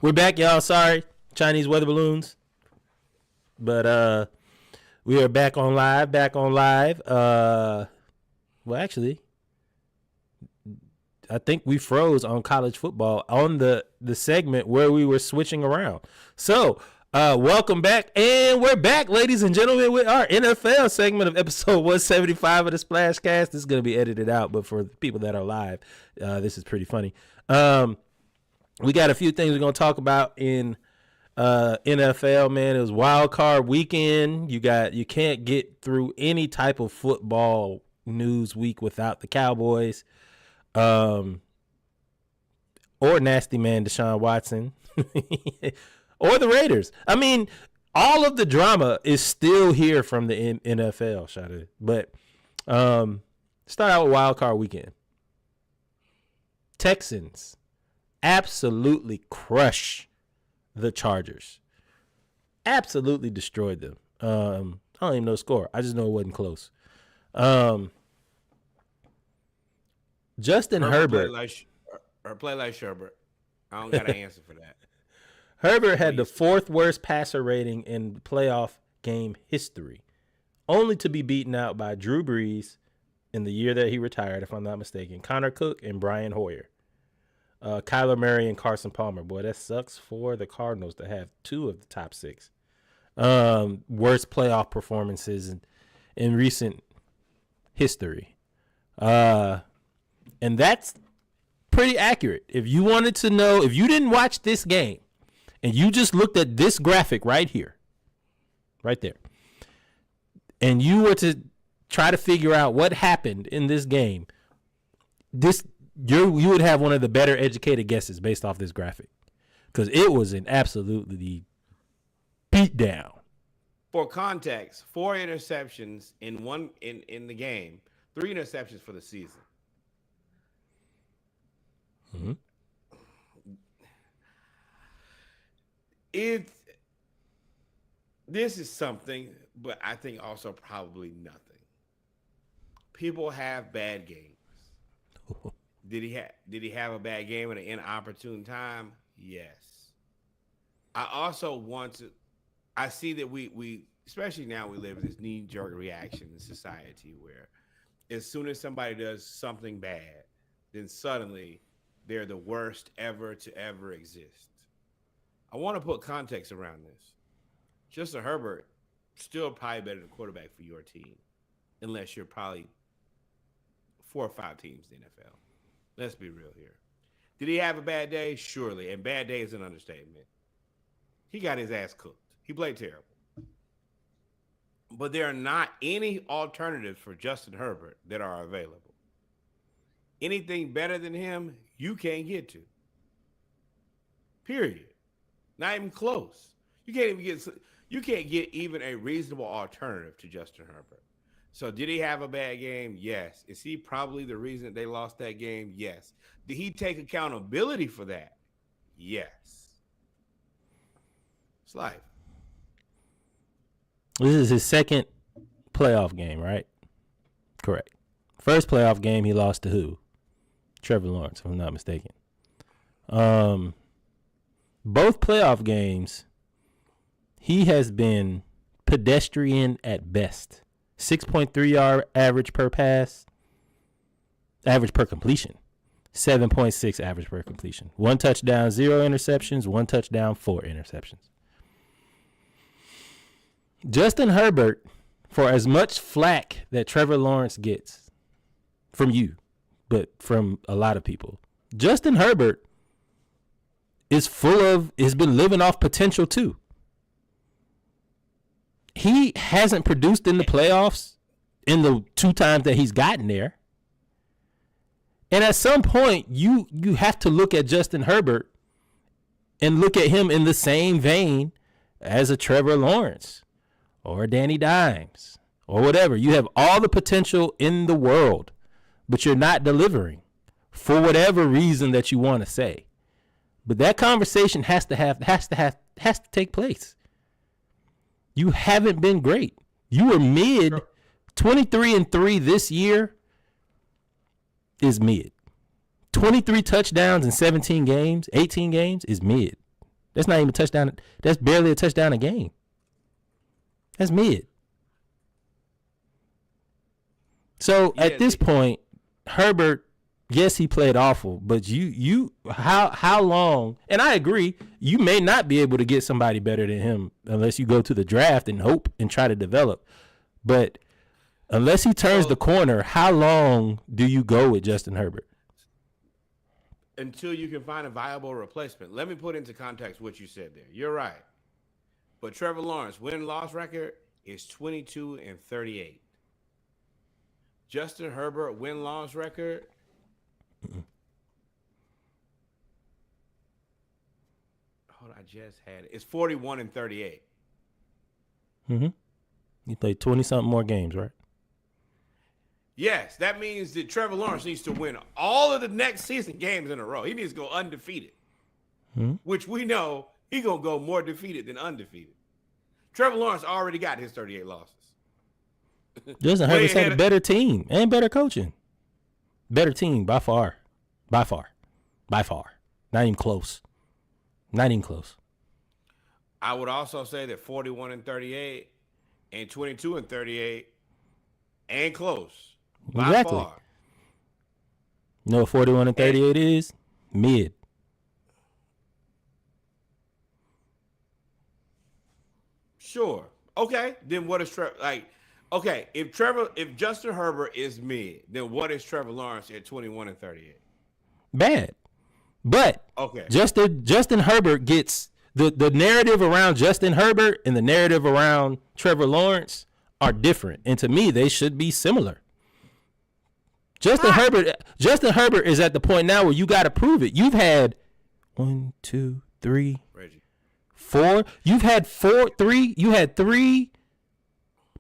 We're back, y'all. Sorry, Chinese weather balloons. But we are back on live. Well, actually, I think we froze on college football on the segment where we were switching around. So, welcome back, and we're back, ladies and gentlemen, with our NFL segment of episode 175 of the Splashcast. This is going to be edited out, but for the people that are live, this is pretty funny. We got a few things we're going to talk about in NFL, man. It was wild card weekend. You can't get through any type of football news week without the Cowboys, or nasty man Deshaun Watson, or the Raiders. I mean, all of the drama is still here from the NFL, Shada. But start out with wild card weekend. Texans absolutely crush the Chargers. Absolutely destroyed them. I don't even know the score. I just know it wasn't close. Justin Herbert. Play like Sherbert. I don't got an answer for that. Herbert had the fourth worst passer rating in playoff game history, only to be beaten out by Drew Brees in the year that he retired, if I'm not mistaken, Connor Cook and Brian Hoyer. Kyler Murray and Carson Palmer. Boy, that sucks for the Cardinals to have two of the top six worst playoff performances in recent history. And that's pretty accurate. If you wanted to know, if you didn't watch this game and you just looked at this graphic right here, right there, and you were to try to figure out what happened in this game, you would have one of the better educated guesses based off this graphic, because it was an absolutely beat down. For context, 4 interceptions in the game, 3 interceptions for the season. Mm-hmm. This is something, but I think also probably nothing. People have bad games. Did he have a bad game at an inopportune time? Yes. I also I see that we especially now we live in this knee-jerk reaction in society where as soon as somebody does something bad, then suddenly they're the worst ever to ever exist. I want to put context around this. Justin Herbert still probably better than quarterback for your team, unless you're probably 4 or 5 teams in the NFL. Let's be real here. Did he have a bad day? Surely. And bad day is an understatement. He got his ass cooked. He played terrible. But there are not any alternatives for Justin Herbert that are available. Anything better than him, you can't get to. Period. Not even close. You can't get even a reasonable alternative to Justin Herbert. So did he have a bad game? Yes. Is he probably the reason they lost that game? Yes. Did he take accountability for that? Yes. It's life. This is his second playoff game, right? Correct. First playoff game, he lost to who? Trevor Lawrence, if I'm not mistaken. Both playoff games, he has been pedestrian at best. 6.3 yard average per pass, average per completion. 7.6 average per completion. 1 touchdown, 0 interceptions. 1 touchdown, 4 interceptions. Justin Herbert, for as much flack that Trevor Lawrence gets from you, but from a lot of people, Justin Herbert has been living off potential too. He hasn't produced in the playoffs in the 2 times that he's gotten there. And at some point, you have to look at Justin Herbert and look at him in the same vein as a Trevor Lawrence or a Danny Dimes or whatever. You have all the potential in the world, but you're not delivering for whatever reason that you want to say. But that conversation has to take place. You haven't been great. You were mid. 23-3 this year is mid. 23 touchdowns in 18 games is mid. That's not even a touchdown. That's barely a touchdown a game. That's mid. So at this point, Herbert, yes, he played awful, but how long? And I agree, you may not be able to get somebody better than him unless you go to the draft and hope and try to develop. But unless he turns the corner, how long do you go with Justin Herbert? Until you can find a viable replacement. Let me put into context what you said there. You're right. But Trevor Lawrence win-loss record is 22-38. Justin Herbert win-loss record. Hold on, I just had it. It's 41-38. He played 20-something more games, right? Yes, that means that Trevor Lawrence needs to win all of the next season games in a row. He needs to go undefeated, which we know he's going to go more defeated than undefeated. Trevor Lawrence already got his 38 losses. Justin Herbert's had a better team and better coaching. Better team by far. By far. By far. Not even close. Not even close. I would also say that 41-38 and 22-38 and close. By exactly. far. You know what 41-38 is? Mid. Sure. Okay. Then what is Trevor like? Okay, if Justin Herbert is mid, then what is Trevor Lawrence at 21-38? Bad. But okay, Justin Herbert gets the narrative around Justin Herbert and the narrative around Trevor Lawrence are different. And to me, they should be similar. Justin Herbert is at the point now where you got to prove it. You've had 1, 2, 3, Reggie. 4. You had 3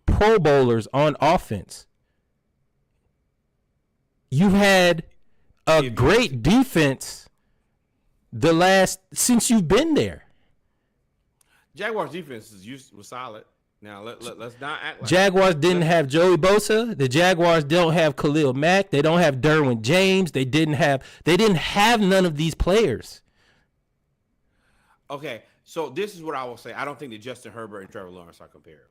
Pro Bowlers on offense. You had a great defense since you've been there. Jaguars defense was solid. Now let's not act like Jaguars didn't have Joey Bosa. The Jaguars don't have Khalil Mack. They don't have Derwin James. They didn't have none of these players. Okay, so this is what I will say. I don't think that Justin Herbert and Trevor Lawrence are comparable.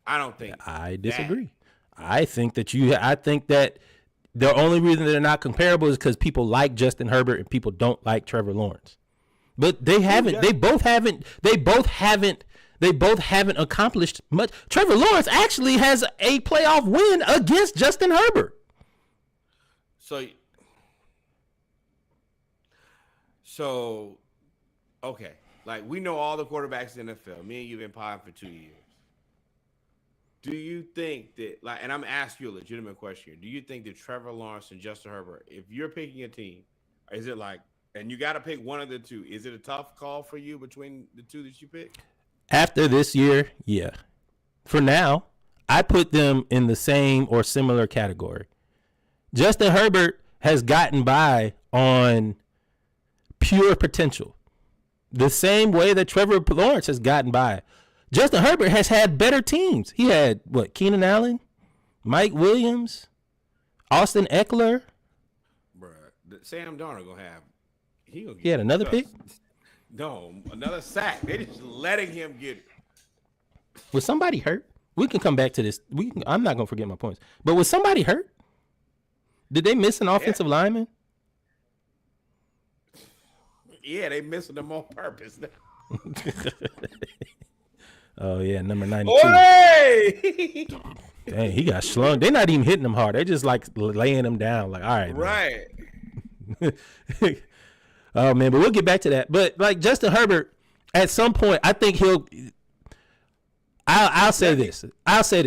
I don't think. I disagree. I think that the only reason they're not comparable is because people like Justin Herbert and people don't like Trevor Lawrence. But they haven't. They both haven't accomplished much. Trevor Lawrence actually has a playoff win against Justin Herbert. So, okay. Like, we know all the quarterbacks in the NFL. Me and you have been potting for 2 years. Do you think that, like, and I'm asking you a legitimate question here. Do you think that Trevor Lawrence and Justin Herbert, if you're picking a team, is it like, and you got to pick one of the two, is it a tough call for you between the two that you pick? After this year, yeah. For now, I put them in the same or similar category. Justin Herbert has gotten by on pure potential. The same way that Trevor Lawrence has gotten by. Justin Herbert has had better teams. He had, Keenan Allen, Mike Williams, Austin Eckler. Bruh, Sam Darnold going to have. He had another pick? No, another sack. They're just letting him get it. Was somebody hurt? We can come back to this. I'm not going to forget my points. But was somebody hurt? Did they miss an offensive lineman? Yeah, they missing them on purpose. Oh, yeah, number 92. Hey! Dang, he got slung. They're not even hitting him hard. They're just, like, laying him down. Like, all right. Right. Oh, man, but we'll get back to that. But, like, Justin Herbert, at some point, I think I'll say this. Wait, let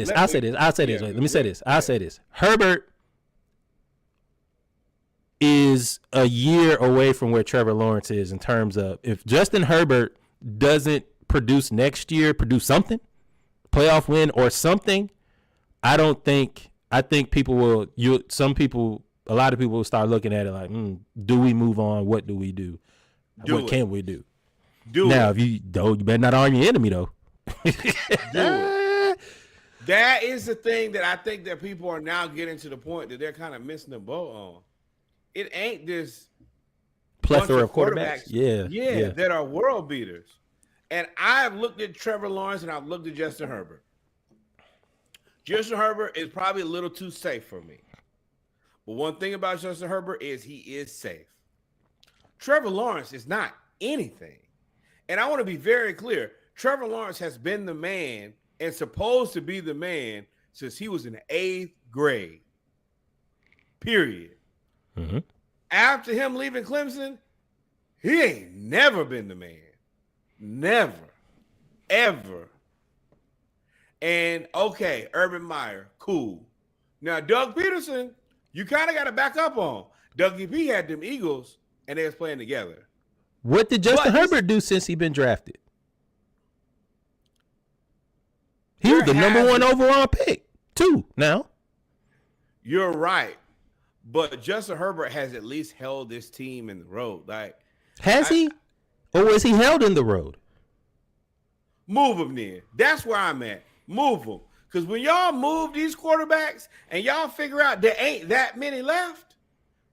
me say this. I'll say this. Herbert is a year away from where Trevor Lawrence is in terms of if Justin Herbert doesn't produce next year, produce something, playoff win or something, I think people will, a lot of people will start looking at it like, do we move on? What do we do? What can we do? If you better not arm your enemy though. That is the thing that I think that people are now getting to the point that they're kind of missing the boat on. It ain't this. plethora of quarterbacks. Yeah. that are world beaters. And I've looked at Trevor Lawrence and I've looked at Justin Herbert. Justin Herbert is probably a little too safe for me. But one thing about Justin Herbert is he is safe. Trevor Lawrence is not anything. And I want to be very clear. Trevor Lawrence has been the man and supposed to be the man since he was in the 8th grade. Period. Mm-hmm. After him leaving Clemson, he ain't never been the man. Never. Ever. And okay, Urban Meyer, cool. Now, Doug Peterson, you kind of got to back up on. Dougie P had them Eagles, and they was playing together. What did Justin Herbert do since he been drafted? He was the number 1 overall pick, too, now. You're right. But Justin Herbert has at least held this team in the road. Like, has he? Or was he held in the road? Move him then. That's where I'm at. Move them. Because when y'all move these quarterbacks and y'all figure out there ain't that many left,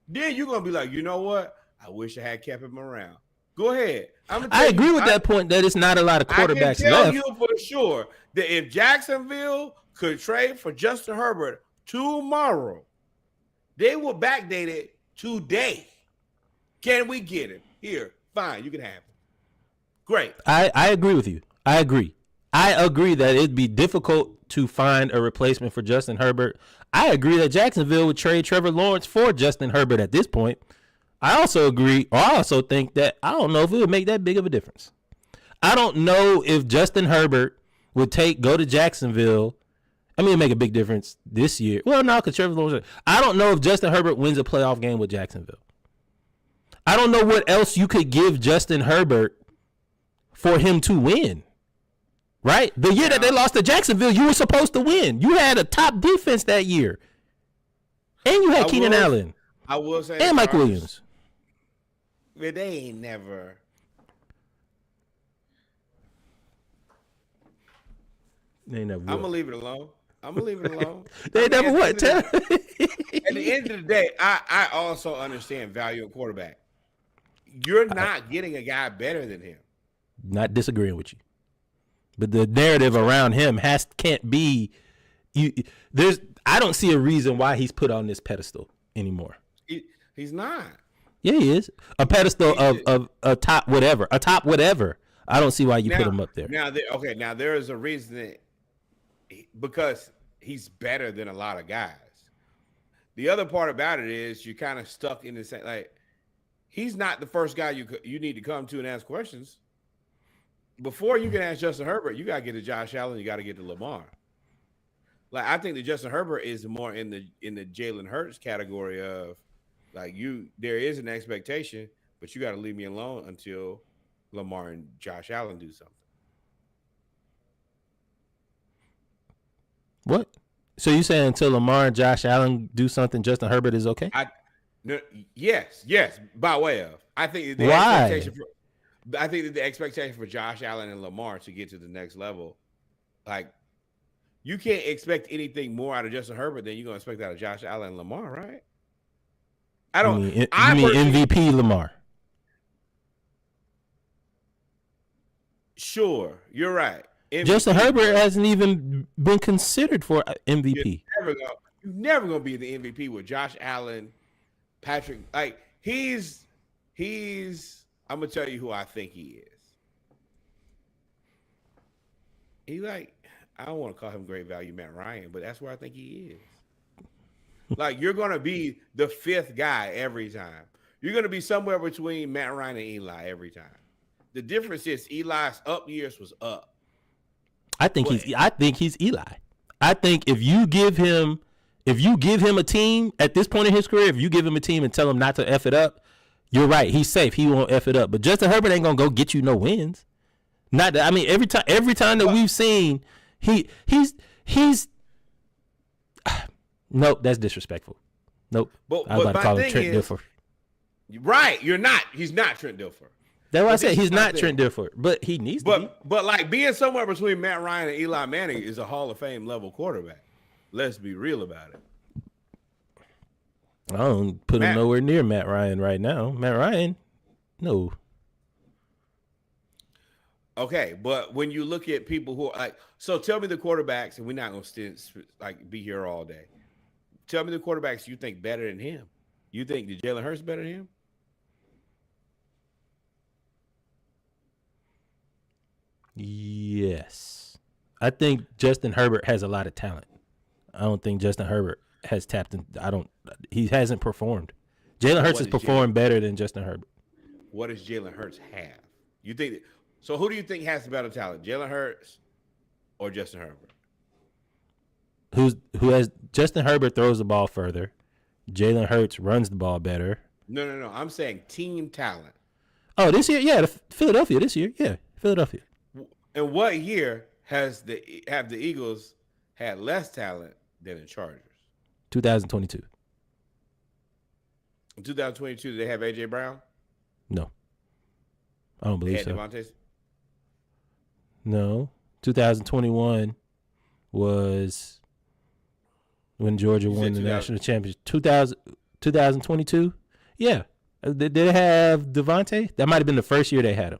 then you're going to be like, you know what? I wish I had kept him around. Go ahead. I agree with that point that it's not a lot of quarterbacks left. I can tell you for sure that if Jacksonville could trade for Justin Herbert tomorrow, they will backdate it today. Can we get him? Here, fine, you can have him. Great. I agree with you. I agree that it'd be difficult to find a replacement for Justin Herbert. I agree that Jacksonville would trade Trevor Lawrence for Justin Herbert at this point. I also think that I don't know if it would make that big of a difference. I don't know if Justin Herbert would go to Jacksonville. I mean, it'd make a big difference this year. Well, no, because Trevor Lawrence. I don't know if Justin Herbert wins a playoff game with Jacksonville. I don't know what else you could give Justin Herbert for him to win. Right? The year that they lost to Jacksonville, you were supposed to win. You had a top defense that year. And you had Keenan Allen. I will say. And Mike Williams. But they ain't never. They never. I'm gonna leave it alone. They never what? At the end of the day, I also understand value in quarterback. You're not getting a guy better than him. Not disagreeing with you, but the narrative around him can't be. I don't see a reason why he's put on this pedestal anymore. He's not. Yeah, he is a pedestal of a top whatever. I don't see why you put him up there. Now there is a reason because he's better than a lot of guys. The other part about it is you're kind of stuck in the same. Like, he's not the first guy you need to come to and ask questions. Before you can ask Justin Herbert, you got to get to Josh Allen. You got to get to Lamar. Like, I think that Justin Herbert is more in the Jalen Hurts category of like there is an expectation, but you got to leave me alone until Lamar and Josh Allen do something. What? So you saying until Lamar and Josh Allen do something, Justin Herbert is okay? Yes. By way of, I think the expectation for Josh Allen and Lamar to get to the next level, like, you can't expect anything more out of Justin Herbert than you're gonna expect out of Josh Allen and Lamar, right? You mean MVP Lamar? Sure, you're right. MVP, Justin Herbert hasn't even been considered for MVP. You're never gonna be the MVP with Josh Allen, Patrick. Like, he's. I'm gonna tell you who I think he is. He I don't want to call him great value Matt Ryan, but that's where I think he is. Like, you're gonna be the 5th guy every time. You're gonna be somewhere between Matt Ryan and Eli every time. The difference is Eli's up years was up. I think he's Eli. I think if you give him a team at this point in his career, if you give him a team and tell him not to F it up, you're right. He's safe. He won't F it up. But Justin Herbert ain't gonna go get you no wins. Not that, I mean, every time that we've seen, he's nope, that's disrespectful. Nope. But I was about to call him Trent Dilfer. Right, you're not. He's not Trent Dilfer. That's why I said he's not Trent Dilfer, but he needs to be. But like, being somewhere between Matt Ryan and Eli Manning is a Hall of Fame level quarterback. Let's be real about it. I don't put him nowhere near Matt Ryan right now. Matt Ryan, No. Okay, but when you look at people who are like, so tell me the quarterbacks, and we're not gonna be here all day. Tell me the quarterbacks you think better than him. You think that Jalen Hurts better than him? Yes. I think Justin Herbert has a lot of talent. I don't think Justin Herbert has tapped in. He hasn't performed. Jalen Hurts has performed better than Justin Herbert. What does Jalen Hurts have? You think so? Who do you think has the better talent, Jalen Hurts or Justin Herbert? Who has Justin Herbert throws the ball further. Jalen Hurts runs the ball better. No. I'm saying team talent. Oh, this year, yeah, Philadelphia this year, yeah, Philadelphia. And what year have the Eagles had less talent than the Chargers? 2022. In 2022, did they have AJ Brown? No, I don't believe they had so. Devontae? No, 2021 was when Georgia won the national championship. 2022, yeah. Did they have Devontae? That might have been the first year they had him.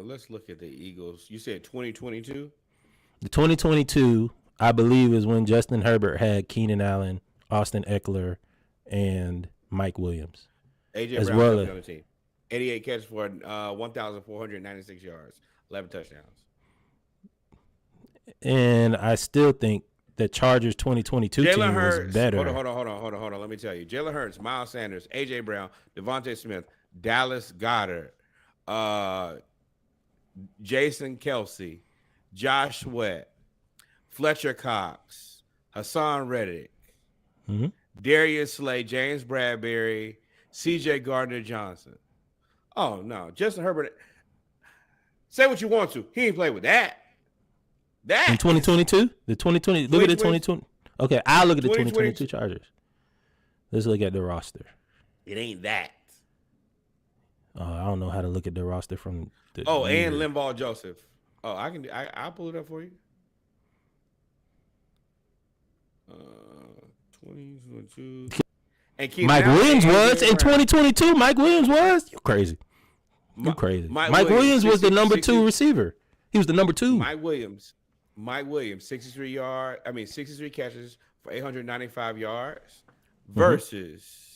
Let's look at the Eagles. You said 2022? The 2022, I believe, is when Justin Herbert had Keenan Allen, Austin Eckler, and Mike Williams. AJ as Brown well on the team. 88 catches for 1,496 yards, 11 touchdowns. And I still think the Chargers 2022 team was better. Hold on. Let me tell you. Jalen Hurts, Miles Sanders, AJ Brown, Devontae Smith, Dallas Goedert, Jason Kelsey, Josh Sweat, Fletcher Cox, Hassan Reddick, Darius Slay, James Bradbury, C.J. Gardner-Johnson. Oh, no. Justin Herbert, say what you want to. He ain't played with that. In 2022? The 2020. Look at the 2020. Okay, I'll look at the 2022 Chargers. Let's look at the roster. It ain't that. I don't know how to look at the roster from the and Linval Joseph. Oh, I'll pull it up for you. 2022. And Mike Williams was in 2022. Mike Williams was. You're crazy. You're crazy. Mike Williams was the number 2 receiver. He was the number 2. Mike Williams, 63 catches for 895 yards versus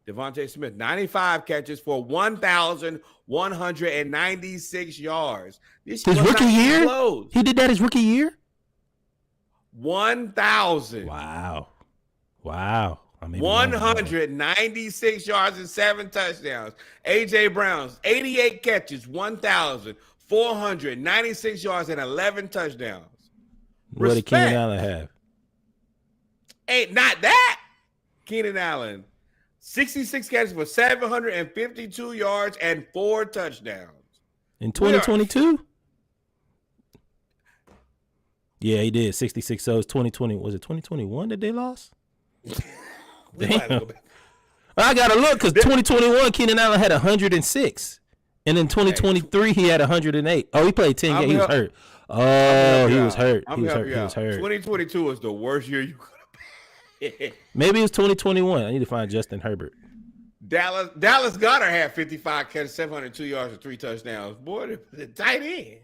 Devontae Smith, 95 catches for 1,196 yards. His rookie year? Close. He did that his rookie year? 1,000. Wow. 196 yards and 7 touchdowns. A.J. Brown's 88 catches, 1,496 yards and 11 touchdowns. What did Keenan Allen have? Ain't not that. Keenan Allen, 66 catches for 752 yards and 4 touchdowns. In 2022? Yeah, he did. 66. So it's 2020. Was it 2021 that they lost? Damn. I got to look because 2021, Keenan Allen had 106. And in 2023, he had 108. Oh, he played 10 games. He was hurt. Oh, he was hurt. He was hurt. 2022 was the worst year you could have been. Maybe it was 2021. I need to find Justin Herbert. Dallas Goedert had 55 catches, 702 yards, and 3 touchdowns. Boy, the tight end.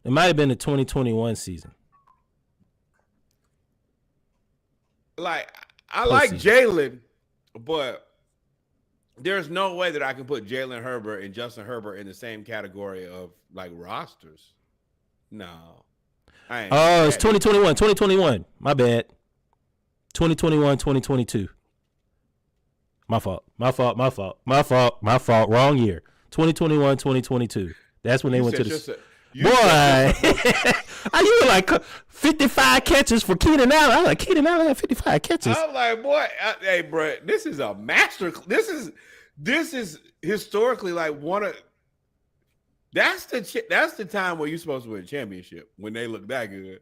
It might have been the 2021 season. Like, I like Jalen, but there's no way that I can put Jalen Herbert and Justin Herbert in the same category of, like, rosters. No. Oh, it's 2021. 2021. My bad. 2021, 2022. My fault. Wrong year. 2021, 2022. That's when they went to the... Boy, you were like 55 catches for Keenan Allen. I was like, Keenan Allen had 55 catches. I'm like, boy, hey, bro, this is a master. This is historically like one of. That's the time where you're supposed to win a championship when they look that good.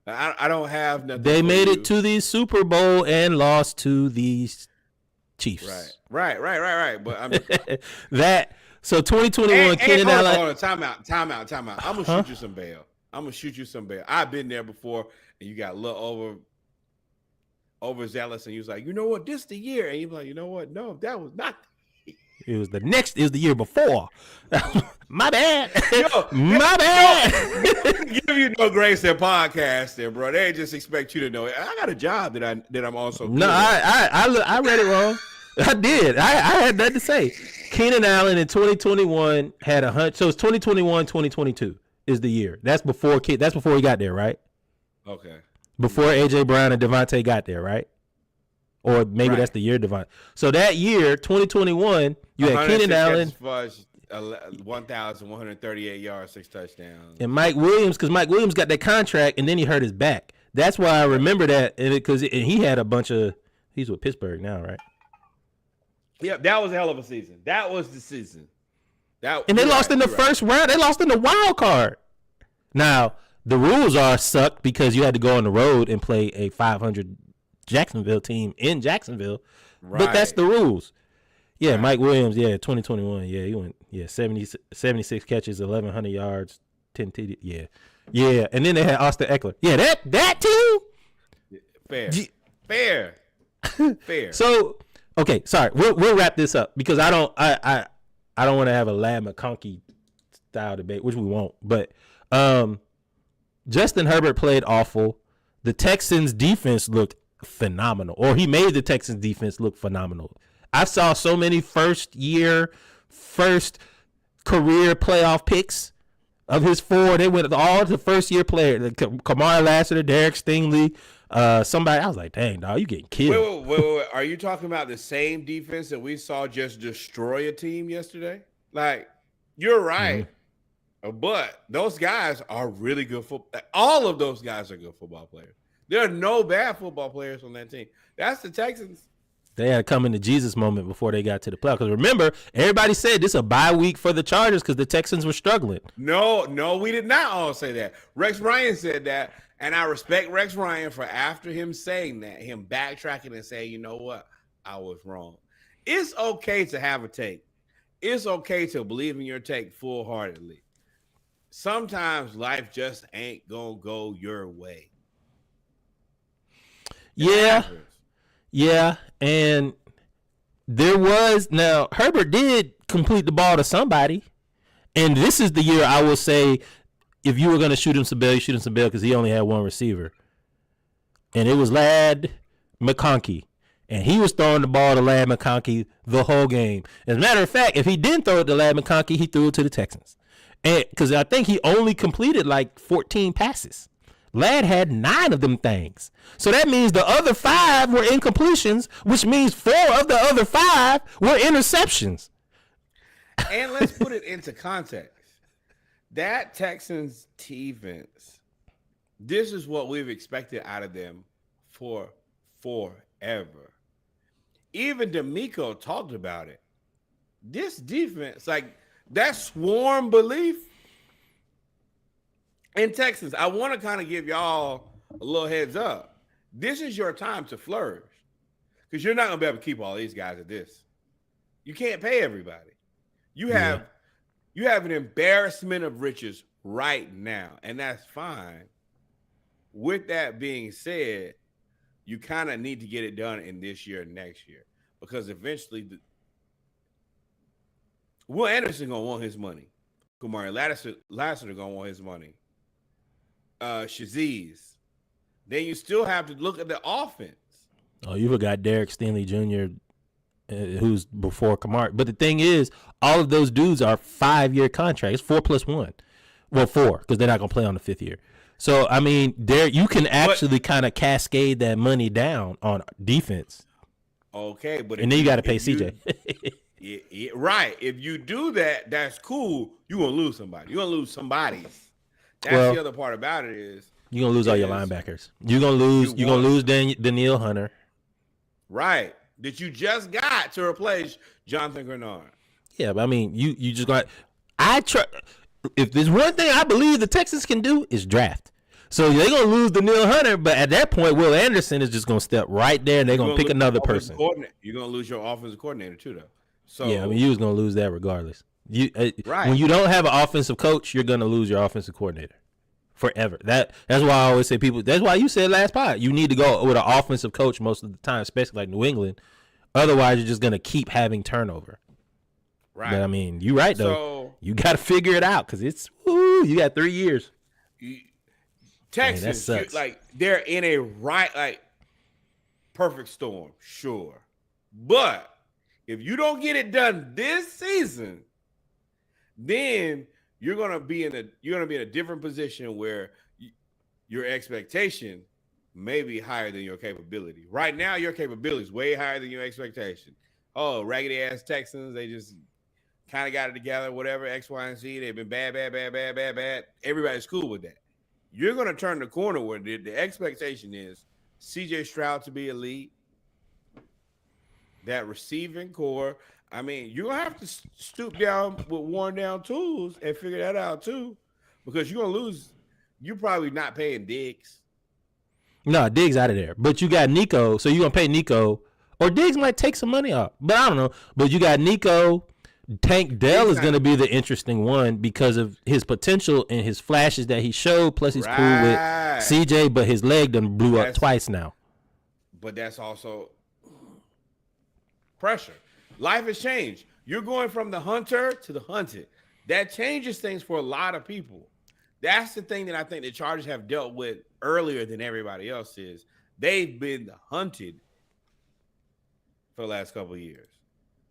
I don't have nothing. They made it to the Super Bowl and lost to the Chiefs. Right. But I'm that. So 2021, Keenan Allen. Hold on, time out. I'm gonna shoot you some bail. I've been there before, and you got a little over. overzealous and he was like, you know what, this the year. And you're like, you know what? No, that was not. It was the year before. My bad. My bad. Give you no grace in podcasting, bro. They just expect you to know. I got a job that I'm also. No, I read it wrong. I did. I had nothing to say. Keenan Allen in 2021 had 100. So it's 2021, 2022 is the year. That's before he got there, right? Okay. Before AJ Brown and Devontae got there, right? Or maybe that's the year Devontae. So that year, 2021, you had Keenan Allen, 1,138 yards, 6 touchdowns, and Mike Williams, because Mike Williams got that contract and then he hurt his back. That's why I remember that, because he had a bunch of. He's with Pittsburgh now, right? Yeah, that was a hell of a season. That was the season. And they lost in the first round. They lost in the wild card. Now the rules sucked because you had to go on the road and play a 500 Jacksonville team in Jacksonville, but that's the rules. Yeah, Mike Williams. Yeah, 2021. Yeah, he went. Yeah, 76 catches, 1,100 yards, 10 TD. Yeah, and then they had Austin Eckler. Yeah, that team. Fair. So, okay, sorry. We'll wrap this up because I don't want to have a Ladd McConkey style debate, which we won't. But Justin Herbert played awful. The Texans defense looked phenomenal, or he made the Texans defense look phenomenal. I saw so many first career playoff picks of his 4. They went all to first year players. Kamar Lassiter, Derek Stingley, somebody. I was like, dang, dog, you getting killed. Wait. Are you talking about the same defense that we saw just destroy a team yesterday? Like, you're right. Mm-hmm. But those guys are really good football. All of those guys are good football players. There are no bad football players on that team. That's the Texans. They had to come into Jesus moment before they got to the playoffs. Because remember, everybody said this is a bye week for the Chargers because the Texans were struggling. No, we did not all say that. Rex Ryan said that, and I respect Rex Ryan for after him saying that, him backtracking and saying, you know what, I was wrong. It's okay to have a take. It's okay to believe in your take full-heartedly. Sometimes life just ain't going to go your way. Yeah, and Herbert did complete the ball to somebody, and this is the year I will say, if you were going to shoot him some bail, you shoot him some bail because he only had one receiver, and it was Ladd McConkey, and he was throwing the ball to Ladd McConkey the whole game. As a matter of fact, if he didn't throw it to Ladd McConkey, he threw it to the Texans, and because I think he only completed like 14 passes. Ladd had 9 of them things. So that means the other 5 were incompletions, which means 4 of the other 5 were interceptions. And let's put it into context. That Texans defense, this is what we've expected out of them for forever. Even D'Amico talked about it. This defense, like that swarm belief, in Texas, I want to kind of give y'all a little heads up. This is your time to flourish because you're not going to be able to keep all these guys at this. You can't pay everybody. You have an embarrassment of riches right now, and that's fine. With that being said, you kind of need to get it done in this year and next year because eventually Will Anderson going to want his money. Kamari Lassiter going to want his money. Shaziz. Then you still have to look at the offense. Oh, you forgot Derek Stingley Jr., who's before Kamar. But the thing is, all of those dudes are 5-year contracts, 4 + 1. Well, 4, because they're not going to play on the 5th year. So, I mean, you can actually kind of cascade that money down on defense. Okay, but and then you got to pay CJ. Right. If you do that, that's cool. You're going to lose somebody. You're going to lose somebody's. That's the other part about it is you're gonna lose all your linebackers. You're gonna lose Danielle Hunter. Right. That you just got to replace Jonathan Grenard. Yeah, but I mean you just got if there's one thing I believe the Texans can do is draft. So they're gonna lose Danielle Hunter, but at that point Will Anderson is just gonna step right there and they're gonna pick another person. You're gonna lose your offensive coordinator too though. So yeah, I mean you was gonna lose that regardless. When you don't have an offensive coach, you're going to lose your offensive coordinator forever. That's why I always say people. That's why you said last pod you need to go with an offensive coach most of the time, especially like New England. Otherwise, you're just gonna keep having turnover. Right. But I mean, you're right though. So You got to figure it out because it's you got 3 years. Texans, they're in a perfect storm, sure. But if you don't get it done this season, then you're gonna be in a different position where your expectation may be higher than your capability. Right now, your capability is way higher than your expectation. Oh, raggedy ass Texans, they just kind of got it together, whatever, X, Y, and Z. They've been bad. Everybody's cool with that. You're going to turn the corner where the expectation is CJ Stroud to be elite, that receiving core. I mean, you're going to have to stoop down with worn down tools and figure that out too, because you're going to lose. You're probably not paying Diggs. No, Diggs out of there. But you got Nico, so you're going to pay Nico. Or Diggs might take some money off. But I don't know. But you got Nico. Tank Dell is going to be the interesting one because of his potential and his flashes that he showed. Plus, he's cool with CJ, but his leg done blew up twice now. But that's also pressure. Life has changed. You're going from the hunter to the hunted. That changes things for a lot of people. That's the thing that I think the Chargers have dealt with earlier than everybody else is. They've been hunted for the last couple of years,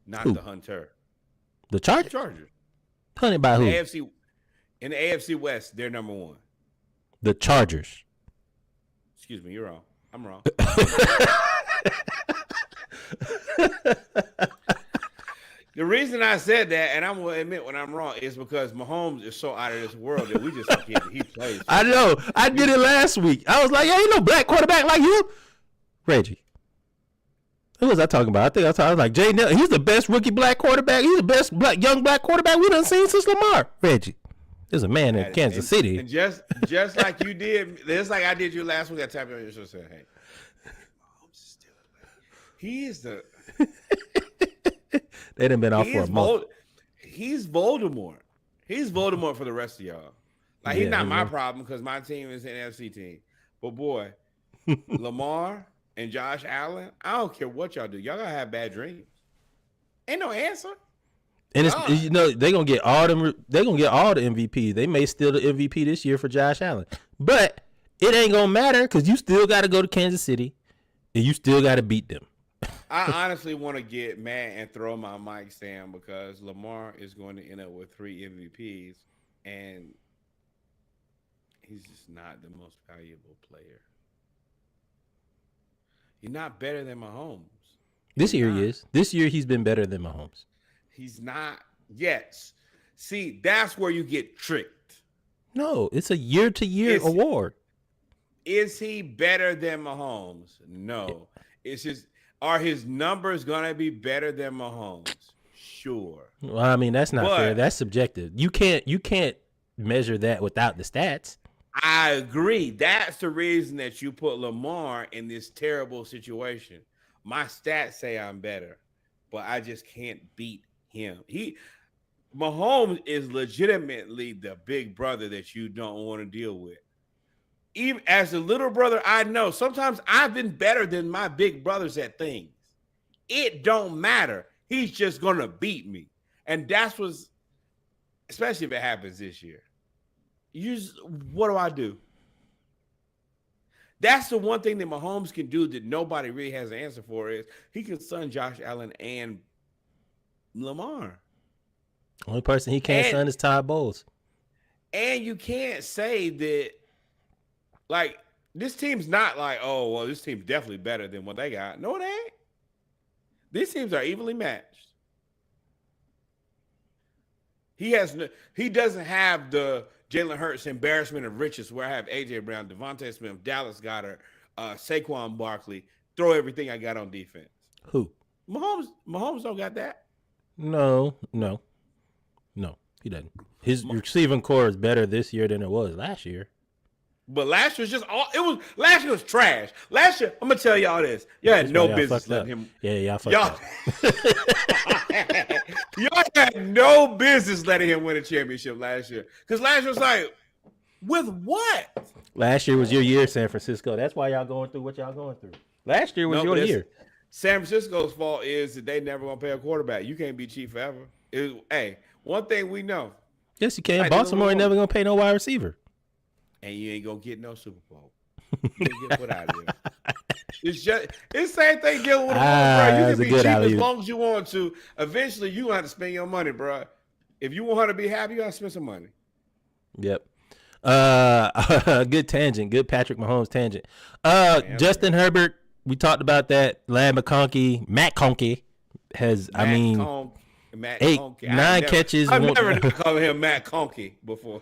not the hunter. The Chargers? Hunted by who? In the AFC West, they're number one. The Chargers. Excuse me, you're wrong. I'm wrong. The reason I said that, and I'm going to admit when I'm wrong, is because Mahomes is so out of this world that we just forget that he plays. I know. I did it last week. I was like, yeah, ain't no black quarterback like you. Reggie. Who was I talking about? I was like, Jay Nelson. He's the best rookie black quarterback. He's the best young black quarterback we done seen since Lamar. Reggie. There's a man in Kansas City. And just like you did, just like I did you last week, I tapped you on your shoulder and said, hey, Mahomes is still he is the... They done been off for a month. He's Voldemort. He's Voldemort for the rest of y'all. Like, he's not my problem because my team is an NFC team. But, boy, Lamar... and Josh Allen, I don't care what y'all do. Y'all gotta have bad dreams. Ain't no answer. And it's they're gonna get all them. They're gonna get all the MVP. They may steal the MVP this year for Josh Allen, but it ain't gonna matter because you still got to go to Kansas City, and you still got to beat them. I honestly want to get mad and throw my mic stand because Lamar is going to end up with 3 MVPs, and he's just not the most valuable player. You're not better than Mahomes. This year he is. This year he's been better than Mahomes. He's not. Yes. See, that's where you get tricked. No, it's a year-to-year award. Is he better than Mahomes? No. It's just, are his numbers going to be better than Mahomes? Sure. Well, I mean, that's not fair. That's subjective. You can't measure that without the stats. I agree. That's the reason that you put Lamar in this terrible situation. My stats say I'm better, but I just can't beat him. Mahomes is legitimately the big brother that you don't want to deal with. Even as a little brother, I know sometimes I've been better than my big brothers at things. It don't matter. He's just going to beat me. And that's what's, especially if it happens this year. What do I do? That's the one thing that Mahomes can do that nobody really has an answer for is he can son Josh Allen and Lamar. Only person he can't son is Todd Bowles. And you can't say that, like, this team's not like, oh, well, this team's definitely better than what they got. No, it ain't. These teams are evenly matched. He doesn't have the Jalen Hurts embarrassment of riches where I have A.J. Brown, Devontae Smith, Dallas Goedert, Saquon Barkley, throw everything I got on defense. Who? Mahomes don't got that. No, he doesn't. His receiving core is better this year than it was last year. But last year was last year was trash. Last year, I'm gonna tell y'all this. Y'all had no business letting him. Yeah, y'all fucked up. Y'all had no business letting him win a championship last year. Because last year was like, With what? Last year was your year, San Francisco. That's why y'all going through what y'all going through. Last year was your year. San Francisco's fault is that they never gonna pay a quarterback. You can't be cheap forever. Hey, one thing we know. Yes, you can. Baltimore ain't never gonna pay no wide receiver. And you ain't gonna get no Super Bowl. You gonna get put out of here. It's the same thing dealing with a bro. You can be cheap as long as you want to. Eventually, you gonna have to spend your money, bro. If you want her to be happy, you gotta spend some money. Yep. Good tangent. Good Patrick Mahomes tangent. Justin Herbert. We talked about that. Matt Conkey has. Nine catches. I've never called him Matt Conkey before.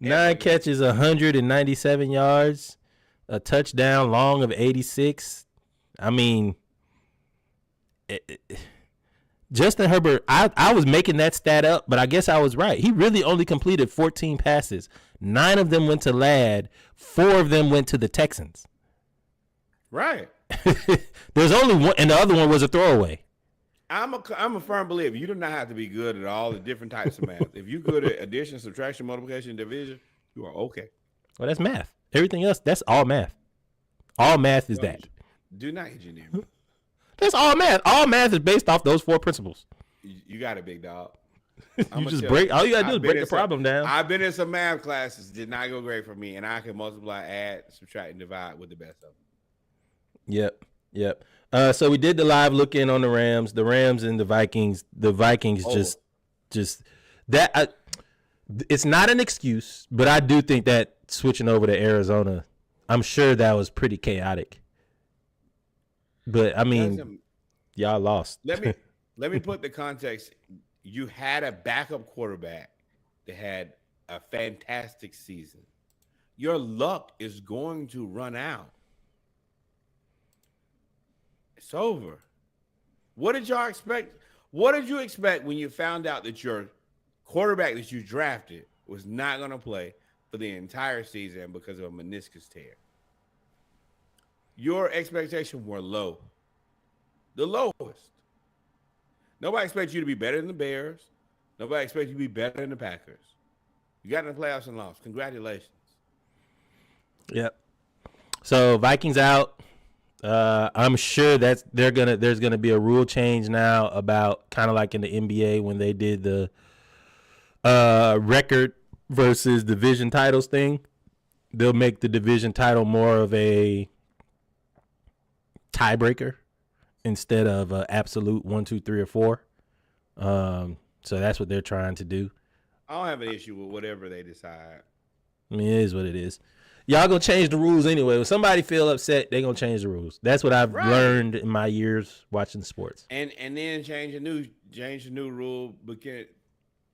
9 catches, 197 yards, a touchdown, long of 86. I mean, Justin Herbert, I was making that stat up, but I guess I was right. He really only completed 14 passes. 9 of them went to Ladd. 4 of them went to the Texans. Right. There's only one, and the other one was a throwaway. I'm a firm believer. You do not have to be good at all the different types of math. If you're good at addition, subtraction, multiplication, division, you are okay. Well, that's math. Everything else, that's all math. All math is that. Do not engineer me. That's all math. All math is based off those 4 principles. You got it, big dog. You just break. All you gotta do is break the problem down. I've been in some math classes. Did not go great for me, and I can multiply, add, subtract, and divide with the best of them. Yep. So we did the live look in on the Rams and the Vikings. The Vikings just that. It's not an excuse, but I do think that switching over to Arizona, I'm sure that was pretty chaotic. But I mean, y'all lost. Let me put the context. You had a backup quarterback that had a fantastic season. Your luck is going to run out. It's over. What did y'all expect? What did you expect when you found out that your quarterback that you drafted was not going to play for the entire season because of a meniscus tear? Your expectations were low. The lowest. Nobody expects you to be better than the Bears. Nobody expects you to be better than the Packers. You got in the playoffs and lost. Congratulations. Yep. So Vikings out. I'm sure there's gonna be a rule change now about kind of like in the NBA when they did the record versus division titles thing. They'll make the division title more of a tiebreaker instead of absolute 1, 2, 3, or 4. So that's what they're trying to do. I don't have an issue with whatever they decide. I mean, it is what it is. Y'all gonna change the rules anyway. When somebody feel upset, they gonna change the rules. That's what I've learned in my years watching sports. And then change a new rule, but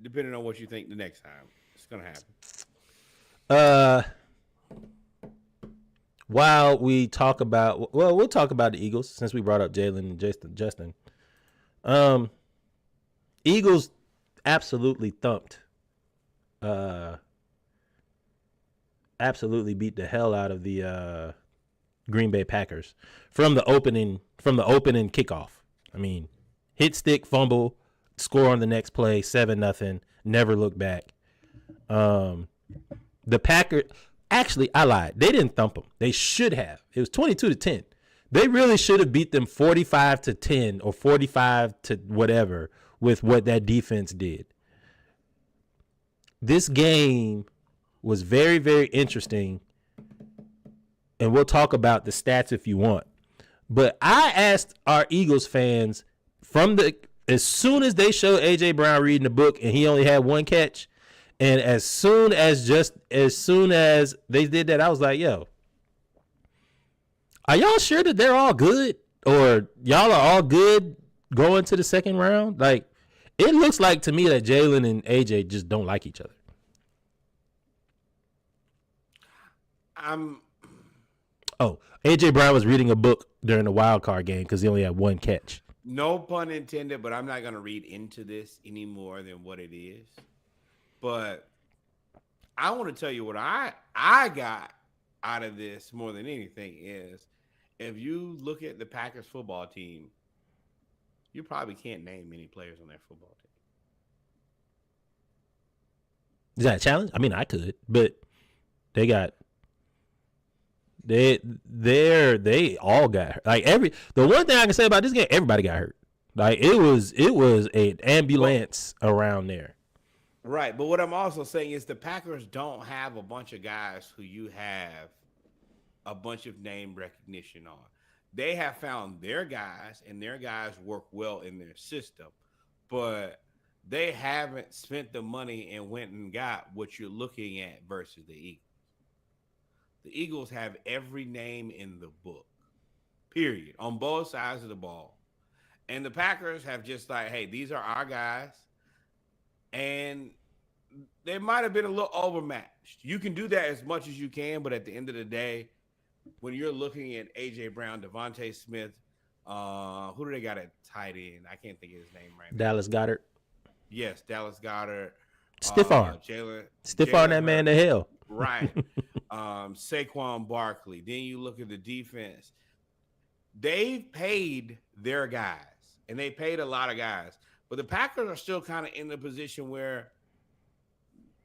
depending on what you think the next time, it's gonna happen. While we talk about, we'll talk about the Eagles since we brought up Jalen and Justin. Eagles absolutely thumped. Absolutely beat the hell out of the Green Bay Packers from the opening kickoff. I mean, hit stick, fumble, score on the next play, 7-0, never look back. The Packers, actually, I lied. They didn't thump them. They should have. It was 22-10. They really should have beat them 45-10 or 45 to whatever with what that defense did. This game was very, very interesting, and we'll talk about the stats if you want. But I asked our Eagles fans as soon as they showed A.J. Brown reading the book and he only had 1 catch, and as soon as they did that, I was like, yo, are y'all sure that they're all good? Or y'all are all good going to the second round? Like, it looks like to me that Jalen and AJ just don't like each other. AJ Brown was reading a book during the wild card game because he only had 1 catch. No pun intended, but I'm not going to read into this any more than what it is. But I want to tell you what I got out of this more than anything is if you look at the Packers football team, you probably can't name many players on that football team. Is that a challenge? I mean, I could, but They all got hurt. Like the one thing I can say about this game, everybody got hurt. Like it was an ambulance around there. Right, but what I'm also saying is the Packers don't have a bunch of guys who you have a bunch of name recognition on. They have found their guys, and their guys work well in their system, but they haven't spent the money and went and got what you're looking at versus the Eagles. The Eagles have every name in the book, period, on both sides of the ball. And the Packers have just like, hey, these are our guys. And they might have been a little overmatched. You can do that as much as you can, but at the end of the day, when you're looking at A.J. Brown, Devontae Smith, who do they got at tight end? I can't think of his name right now. Dallas Goedert. Yes, Dallas Goedert. Stiff arm. Stiff arm that man to hell. Right. Saquon Barkley. Then you look at the defense. They've paid their guys, and they paid a lot of guys. But the Packers are still kind of in the position where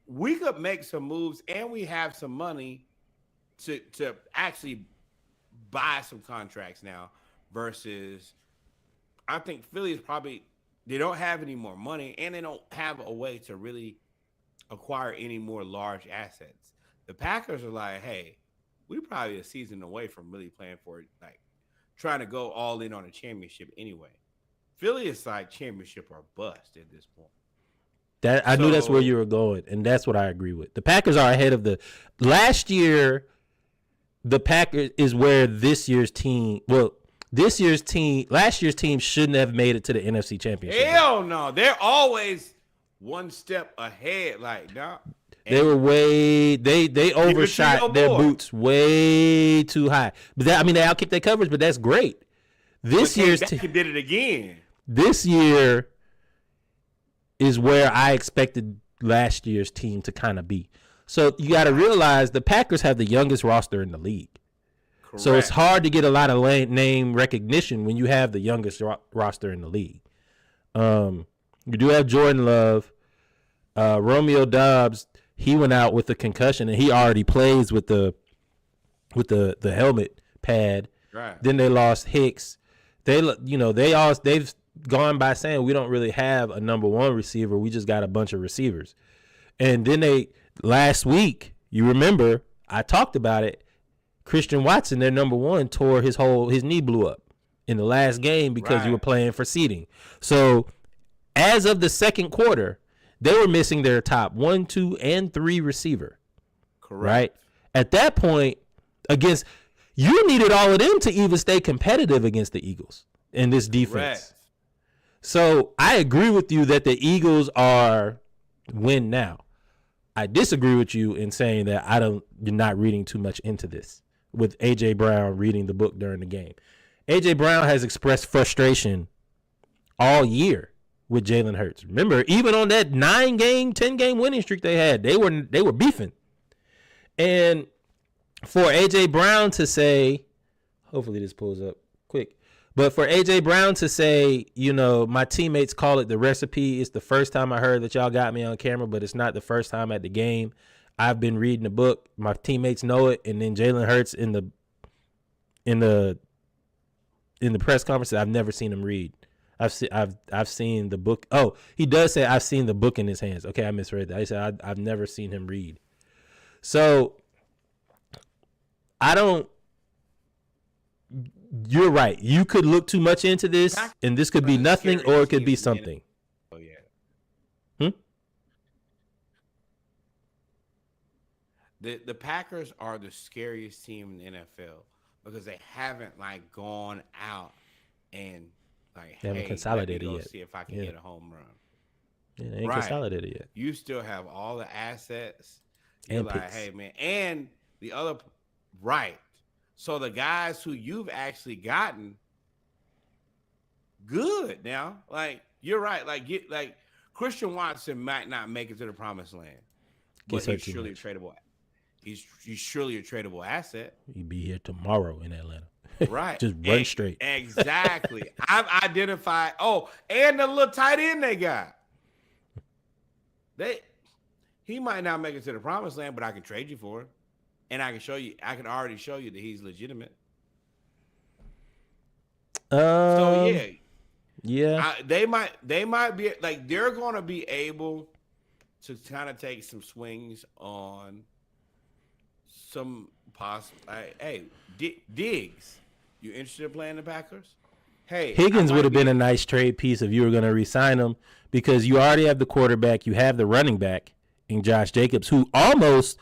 we could make some moves, and we have some money to actually buy some contracts now versus I think Philly is probably they don't have any more money, and they don't have a way to really acquire any more large assets. The Packers are like, hey, we're probably a season away from really playing for it, like trying to go all in on a championship anyway. Philly is like championship or bust at this point. That I knew that's where you were going, and that's what I agree with. The Packers are ahead of the last year. The Packers is where this year's team. Well, last year's team shouldn't have made it to the NFC Championship. Hell no, they're always one step ahead. Like no, they were way they overshot their boots way too high. But they outkicked their coverage, but that's great. This year's team did it again. This year is where I expected last year's team to kind of be. So you got to realize the Packers have the youngest roster in the league. Correct. So it's hard to get a lot of name recognition when you have the youngest roster in the league. You do have Jordan Love. Romeo Doubs, he went out with a concussion, and he already plays with the helmet pad. Right. Then they lost Hicks. They've gone by saying we don't really have a number one receiver. We just got a bunch of receivers. And then last week, you remember, I talked about it. Christian Watson, their number one, tore his knee blew up in the last game because you were playing for seeding. So as of the second quarter, they were missing their top 1, 2, and 3 receiver. Correct. Right? At that point, you needed all of them to even stay competitive against the Eagles in this defense. Correct. So I agree with you that the Eagles are win now. I disagree with you in saying that you're not reading too much into this with A.J. Brown reading the book during the game. A.J. Brown has expressed frustration all year with Jalen Hurts. Remember, even on that 9-game, 10-game winning streak they had, they were beefing. And for A.J. Brown to say, hopefully this pulls up quick, but for A.J. Brown to say, my teammates call it the recipe. It's the first time I heard that y'all got me on camera, but it's not the first time at the game. I've been reading the book. My teammates know it. And then Jalen Hurts in the press conference, I've never seen him read. I've seen the book. Oh, he does say I've seen the book in his hands. Okay, I misread that. He said I've never seen him read. So you're right. You could look too much into this, and this could be nothing, or it could be something. Oh yeah. The Packers are the scariest team in the NFL because they haven't gone out and they haven't consolidated yet. See if I can get a home run. Yeah, they ain't consolidated yet. You still have all the assets. You're and picks. Hey man, and the other right. So the guys who you've actually gotten good now, you're right. Christian Watson might not make it to the promised land, but he's surely a tradable. He's surely a tradable asset. He'd be here tomorrow in Atlanta. Right. Just run straight. Exactly. I've identified. Oh, and the little tight end they got. He might not make it to the promised land, but I can trade you for him. and I can already show you that he's legitimate. So yeah, they might be like they're going to be able to kind of take some swings on some possible. Hey, Diggs, you interested in playing the Packers? Hey, Higgins would have been a nice trade piece if you were going to re-sign him because you already have the quarterback, you have the running back in Josh Jacobs, who almost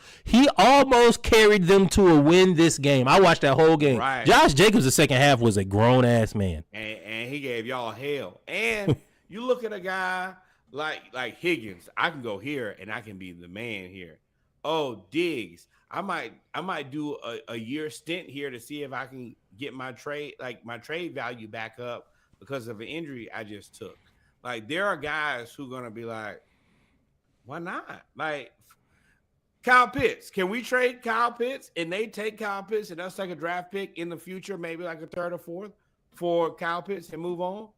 carried them to a win this game. I watched that whole game. Right. Josh Jacobs, the second half, was a grown-ass man. And he gave y'all hell. And you look at a guy like Higgins, I can go here and I can be the man here. Oh, Diggs, I might do a year stint here to see if I can get my trade value back up because of an injury I just took. Like there are guys who are gonna be like, why not? Like Kyle Pitts, can we trade Kyle Pitts and they take Kyle Pitts and us take a draft pick in the future, maybe like a third or fourth for Kyle Pitts and move on?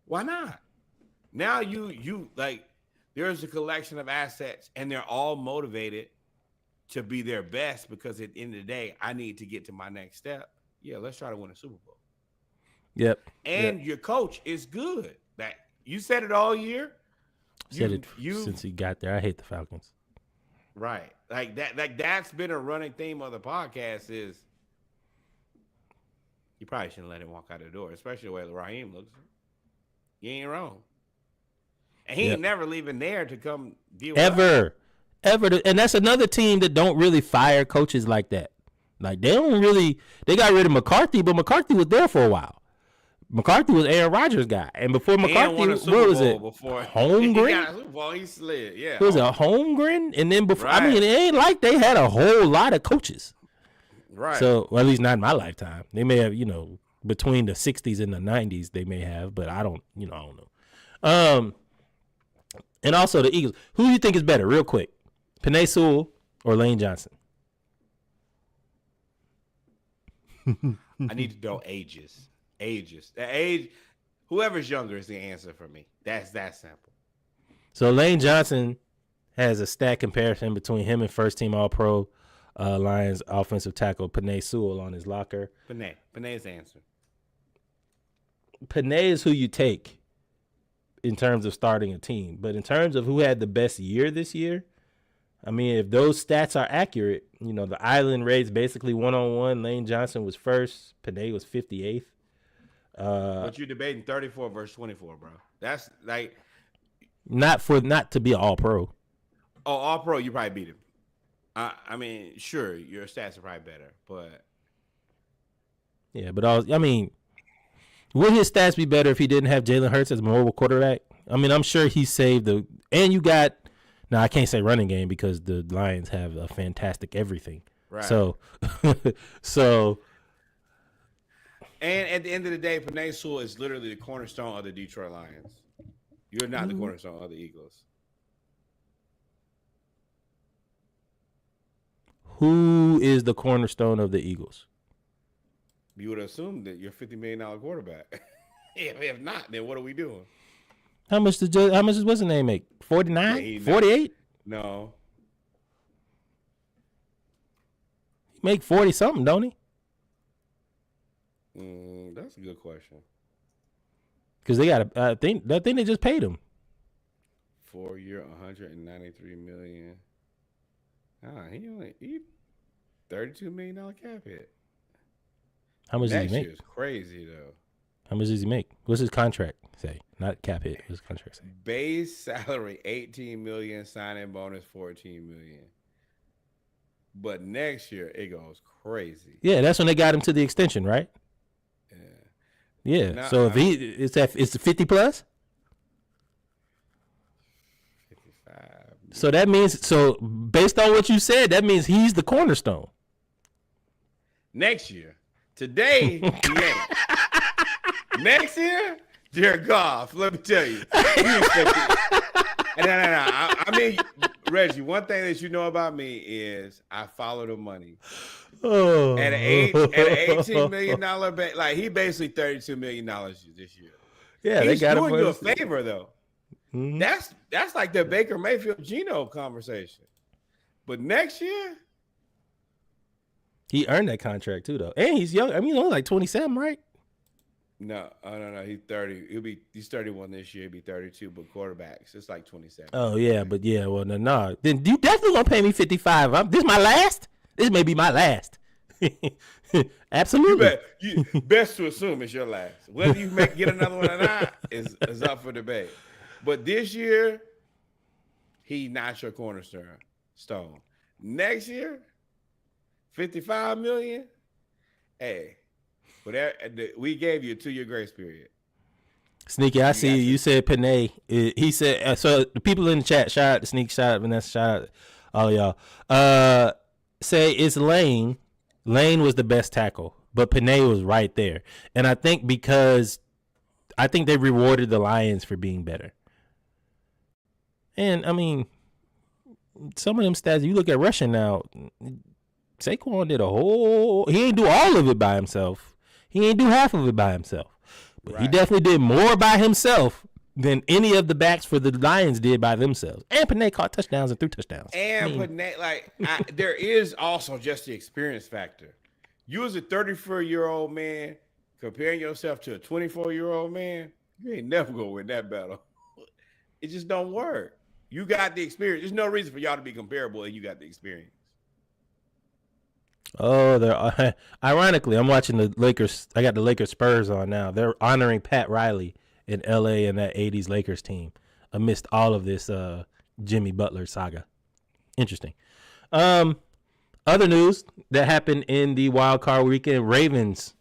Why not? Now you like there's a collection of assets and they're all motivated to be their best because at the end of the day, I need to get to my next step. Yeah, let's try to win a Super Bowl. Yep. And your coach is good. That you said it all year. Said it since he got there. I hate the Falcons. Right. Like that. Like that's been a running theme of the podcast is you probably shouldn't let him walk out the door, especially the way Raheem looks. You ain't wrong. And he ain't never leaving there to come deal with ever. And that's another team that don't really fire coaches like that. Like they got rid of McCarthy, but McCarthy was there for a while. McCarthy was Aaron Rodgers' guy, and before McCarthy, what was it? Holmgren? He slid, yeah. Was it Holmgren? And then before, right. I mean, it ain't like they had a whole lot of coaches, right? So, well, at least not in my lifetime. They may have, between the '60s and the '90s, they may have, but I don't know. And also the Eagles. Who do you think is better, real quick? Penei Sewell or Lane Johnson? I need to know ages. The age, whoever's younger is the answer for me. That's that simple. So Lane Johnson has a stat comparison between him and first-team All-Pro Lions offensive tackle Penei Sewell on his locker. Penei's the answer. Penei is who you take in terms of starting a team. But in terms of who had the best year this year, I mean, if those stats are accurate, the Island rates basically one-on-one. Lane Johnson was first. Penei was 58th. But you're debating 34 versus 24, bro. That's like not to be an All-Pro. Oh, All-Pro, you probably beat him. I mean, sure, your stats are probably better, but yeah, but would his stats be better if he didn't have Jalen Hurts as a mobile quarterback? I mean, I'm sure he saved and you got. Now, I can't say running game because the Lions have a fantastic everything. Right. So. And at the end of the day, Penei Sewell is literally the cornerstone of the Detroit Lions. You're not the cornerstone of the Eagles. Who is the cornerstone of the Eagles? You would assume that you're a $50 million quarterback. If not, then what are we doing? How much does what's his name make? 49? 48? No. He make 40 something, don't he? That's a good question. Because they got I think they just paid him. 4 year, $193 million. He $32 million cap hit. How much does he make? That shit is crazy though. How much does he make? What's his contract say? Not cap hit. What's his contract say? Base salary $18 million, signing bonus $14 million. But next year it goes crazy. Yeah, that's when they got him to the extension, right? Yeah. Now, so if it's 50 plus? 55. So that means based on what you said, that means he's the cornerstone. Next year. Today, he ain't. Next year, Jared Goff, let me tell you. No. I mean, Reggie, one thing that you know about me is I follow the money. Oh. At an $18 million bet, like he basically $32 million this year. Yeah, he's they got doing him you a favor though. Mm-hmm. That's like the Baker Mayfield Geno conversation. But next year, He earned that contract too, though, and he's young. I mean, he's only like 27, right? No, no. He's 30. He's 31 this year. He'll be 32. But quarterbacks, it's like 27. Oh yeah, but yeah, well, no. Then you definitely gonna pay me 55. This my last. This may be my last. Absolutely. You best to assume it's your last. Whether you get another one or not is up for debate. But this year, he not your cornerstone. Next year, $55 million. Hey, but we gave you a 2-year grace period. Sneaky, I see you said Panay. He said so. The people in the chat, shout out to Sneaky, shout out Vanessa, shout out all y'all. Say it's Lane. Lane was the best tackle, but Panay was right there. And I think because they rewarded the Lions for being better. And I mean, some of them stats, you look at rushing now, Saquon did he ain't do all of it by himself. He ain't do half of it by himself. But right. He definitely did more by himself than any of the backs for the Lions did by themselves. And Panay caught touchdowns and threw touchdowns. And Panay, there is also just the experience factor. You as a 34-year-old man comparing yourself to a 24-year-old man, you ain't never gonna win that battle. It just don't work. You got the experience. There's no reason for y'all to be comparable, and you got the experience. Oh, they're ironically, I'm watching the Lakers. I got the Lakers Spurs on now. They're honoring Pat Riley in LA and that 80s Lakers team amidst all of this Jimmy Butler saga. Interesting. Other news that happened in the wild card weekend, Ravens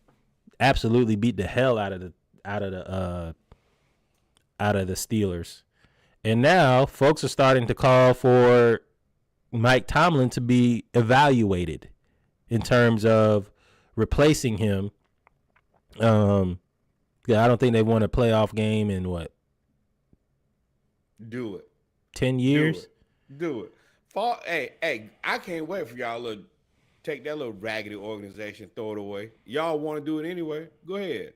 absolutely beat the hell out of the Steelers. And now folks are starting to call for Mike Tomlin to be evaluated in terms of replacing him. I don't think they won a playoff game in what? Do it. 10 years? Do it. Hey, I can't wait for y'all to take that little raggedy organization, throw it away. Y'all want to do it anyway? Go ahead.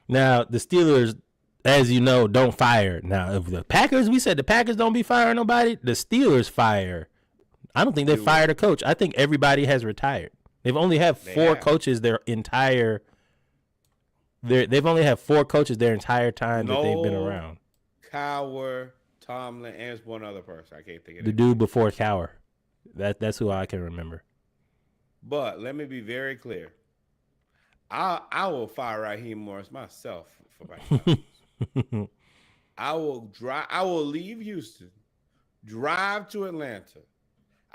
Now, the Steelers, as you know, don't fire. Now, if the Packers, we said the Packers don't be firing nobody. The Steelers fire. I don't think they fired a coach. I think everybody has retired. They've only had four coaches their entire time that they've been around. Cowher, Tomlin, and there's one other person. I can't think of the dude before Cowher. That's who I can remember. But let me be very clear. I will fire Raheem Morris myself for my time. I will leave Houston, drive to Atlanta.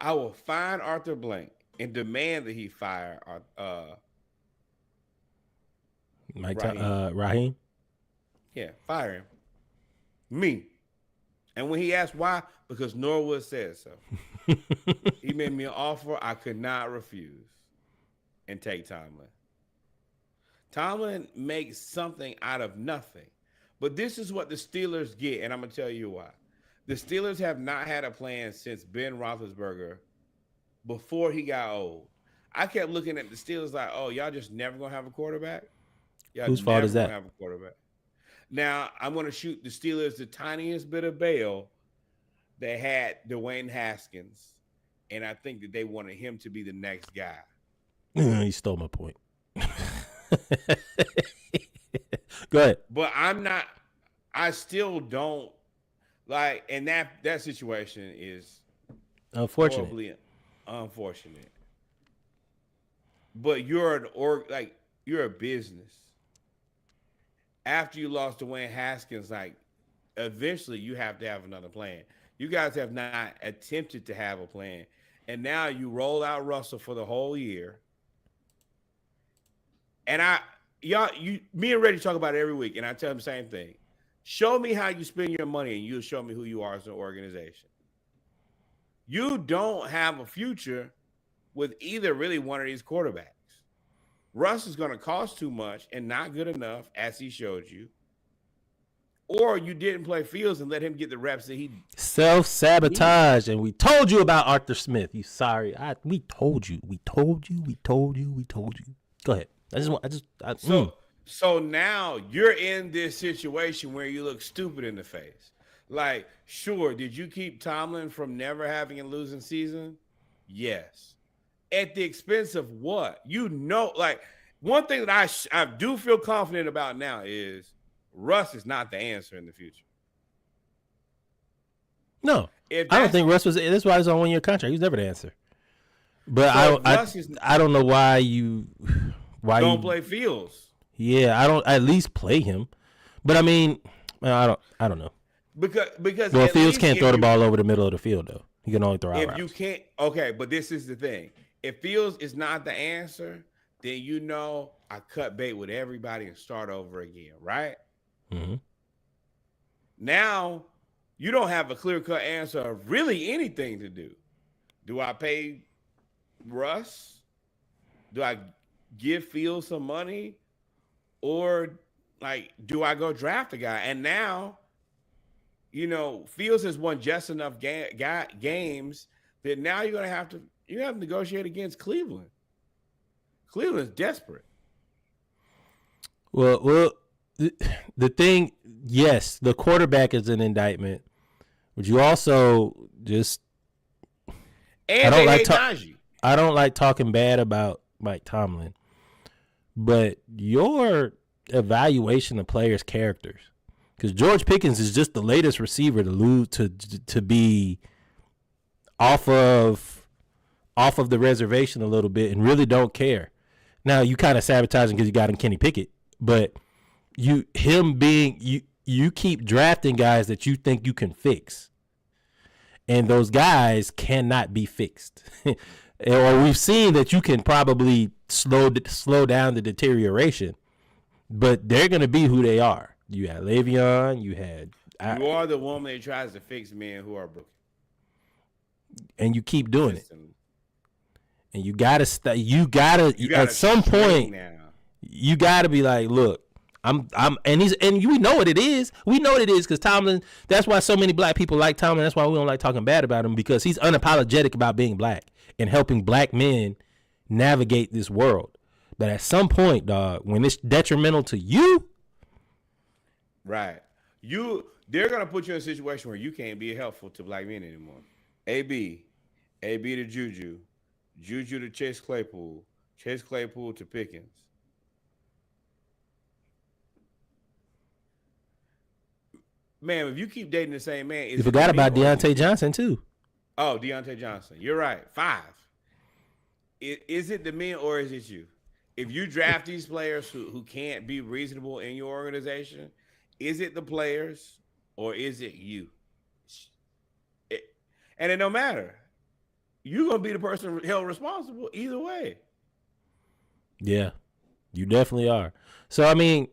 I will find Arthur Blank and demand that he fire Raheem. Yeah, fire him. Me. And when he asked why, because Norwood said so. He made me an offer I could not refuse and take Tomlin. Tomlin makes something out of nothing. But this is what the Steelers get, and I'm going to tell you why. The Steelers have not had a plan since Ben Roethlisberger before he got old. I kept looking at the Steelers like, oh, y'all just never going to have a quarterback? Whose fault is that? Have a quarterback. Now, I'm going to shoot the Steelers the tiniest bit of bail. They had Dwayne Haskins, and I think that they wanted him to be the next guy. You stole my point. Go ahead. But I still don't like, and that situation is unfortunate. Unfortunate. But you're a business. After you lost Dwayne Haskins, eventually you have to have another plan. You guys have not attempted to have a plan. And now you roll out Russell for the whole year. And me and Reggie talk about it every week, and I tell him the same thing. Show me how you spend your money, and you'll show me who you are as an organization. You don't have a future with either really one of these quarterbacks. Russ is going to cost too much and not good enough, as he showed you. Or you didn't play Fields and let him get the reps that he self-sabotage. And we told you about Arthur Smith. You sorry. We told you. Go ahead. So now you're in this situation where you look stupid in the face. Like, sure, did you keep Tomlin from never having a losing season? Yes. At the expense of what? Like one thing that I do feel confident about now is Russ is not the answer in the future. No, I don't think Russ was. That's why he's on 1 year contract. He's never the answer. But so I don't know why don't play Fields. Yeah, I don't at least play him. But I mean, I don't know. Because Fields can't throw the ball over the middle of the field though. He can only throw out routes. You can't, okay, but this is the thing. If Fields is not the answer, then I cut bait with everybody and start over again, right? Mm-hmm. Now you don't have a clear-cut answer of really anything to do. Do I pay Russ? Do I give Fields some money? Or do I go draft a guy? And now, Fields has won just enough games that now you're gonna have to negotiate against Cleveland. Cleveland's desperate. Well, the thing, yes, the quarterback is an indictment, but you also just I don't like talking bad about Mike Tomlin, but your evaluation of players' characters, because George Pickens is just the latest receiver to lose to be off of the reservation a little bit and really don't care. Now you kind of sabotaging because you got him Kenny Pickett, but you keep drafting guys that you think you can fix, and those guys cannot be fixed. Or we've seen that you can probably slow down the deterioration, but they're going to be who they are. You had Le'Veon, you are the woman that tries to fix men who are broken, and you keep doing it. And you gotta at some point now. You gotta be like, look, we know what it is. We know what it is because Tomlin. That's why so many black people like Tomlin. That's why we don't like talking bad about him, because he's unapologetic about being black and helping black men navigate this world. But at some point, dog, when it's detrimental to you, right? They're gonna put you in a situation where you can't be helpful to black men anymore. AB to Juju to Chase Claypool to Pickens. Man, if you keep dating the same man, you forgot about Deontay Johnson too. Oh, Deontay Johnson. You're right. 5. Is it the men or is it you? If you draft these players who can't be reasonable in your organization, is it the players or is it you? And it don't matter. You're going to be the person held responsible either way. Yeah, you definitely are. So, I mean,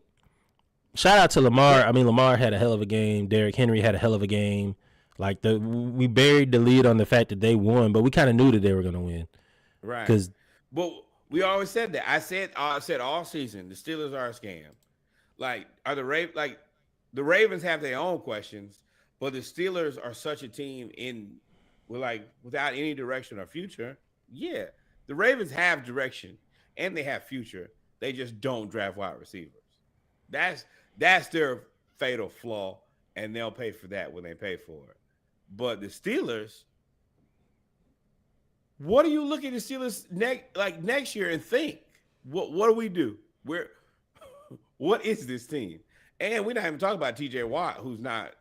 shout out to Lamar. I mean, Lamar had a hell of a game. Derrick Henry had a hell of a game. We buried the lead on the fact that they won, but we kind of knew that they were going to win. Right. But we always said that. I said all season, the Steelers are a scam. The Ravens have their own questions, but the Steelers are such a team without any direction or future. Yeah, the Ravens have direction and they have future. They just don't draft wide receivers. That's their fatal flaw, and they'll pay for that when they pay for it. But the Steelers, what do you look at the Steelers next year and think? What do we do? What is this team? And we're not even talking about TJ Watt, who's not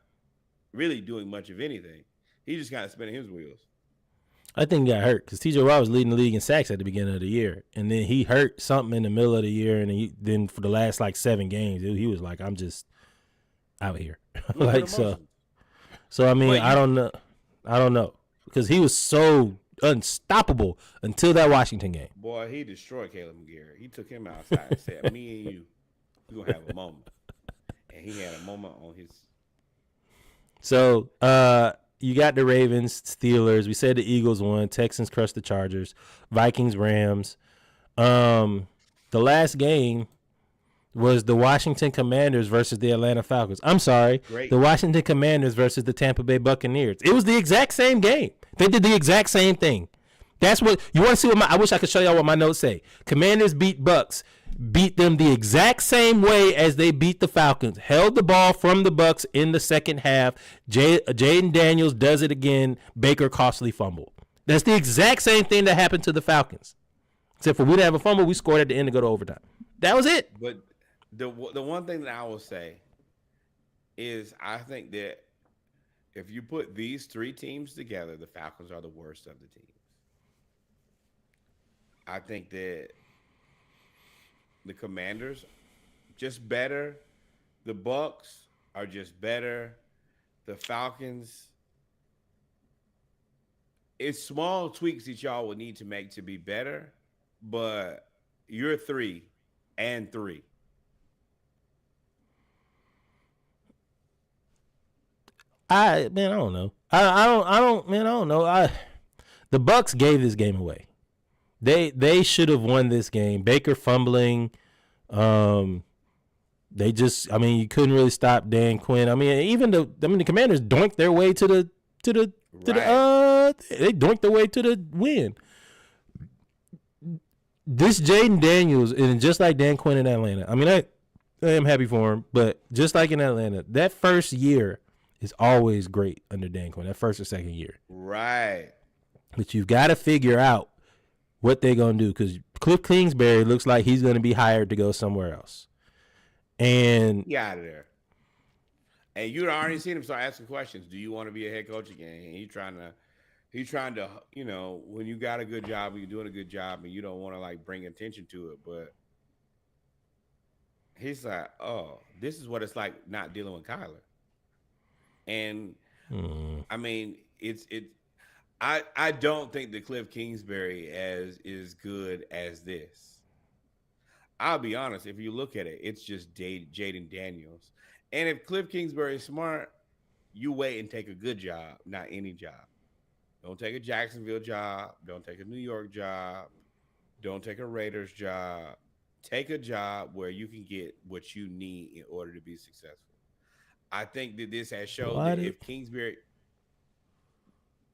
really doing much of anything. He just kind of spinning his wheels. I think he got hurt because TJ Watt was leading the league in sacks at the beginning of the year, and then he hurt something in the middle of the year, and then for the last 7 games, he was like, "I'm just out here." So I mean, I don't know because he was so unstoppable until that Washington game. Boy, he destroyed Caleb McGarry. He took him outside and said, "Me and you, we're gonna have a moment," and he had a moment on his. So, you got the Ravens, Steelers. We said the Eagles won. Texans crushed the Chargers. Vikings, Rams. The last game was the Washington Commanders versus the Atlanta Falcons. I'm sorry. Great. The Washington Commanders versus the Tampa Bay Buccaneers. It was the exact same game. They did the exact same thing. That's what you want to see. I wish I could show y'all what my notes say. Commanders beat Bucks. Beat them the exact same way as they beat the Falcons. Held the ball from the Bucks in the second half. Jaden Daniels does it again. Baker costly fumbled. That's the exact same thing that happened to the Falcons. Except for we didn't have a fumble, we scored at the end to go to overtime. That was it. But the one thing that I will say is I think that if you put these three teams together, the Falcons are the worst of the teams. I think that the Commanders just better. The Bucks are just better. The Falcons, it's small tweaks that y'all would need to make to be better, but you're 3-3. I don't know. I don't know. The Bucks gave this game away. They should have won this game. Baker fumbling. They just, you couldn't really stop Dan Quinn. The Commanders doinked their way to the they doinked their way to the win. This Jaden Daniels, and just like Dan Quinn in Atlanta, I am happy for him, but just like in Atlanta, that first year is always great under Dan Quinn, that first or second year. Right. But you've got to figure out what they're going to do, because Cliff Kingsbury looks like he's going to be hired to go somewhere else. And get out of there. And you'd already seen him start asking questions. Do you want to be a head coach again? And he's trying to, when you got a good job and you're doing a good job and you don't want to bring attention to it, but he's like, oh, this is what it's like not dealing with Kyler. And I don't think that Cliff Kingsbury is good as this. I'll be honest, if you look at it, it's just Jaden Daniels. And if Cliff Kingsbury is smart, you wait and take a good job, not any job. Don't take a Jacksonville job. Don't take a New York job. Don't take a Raiders job. Take a job where you can get what you need in order to be successful. I think that this has shown that if Kingsbury...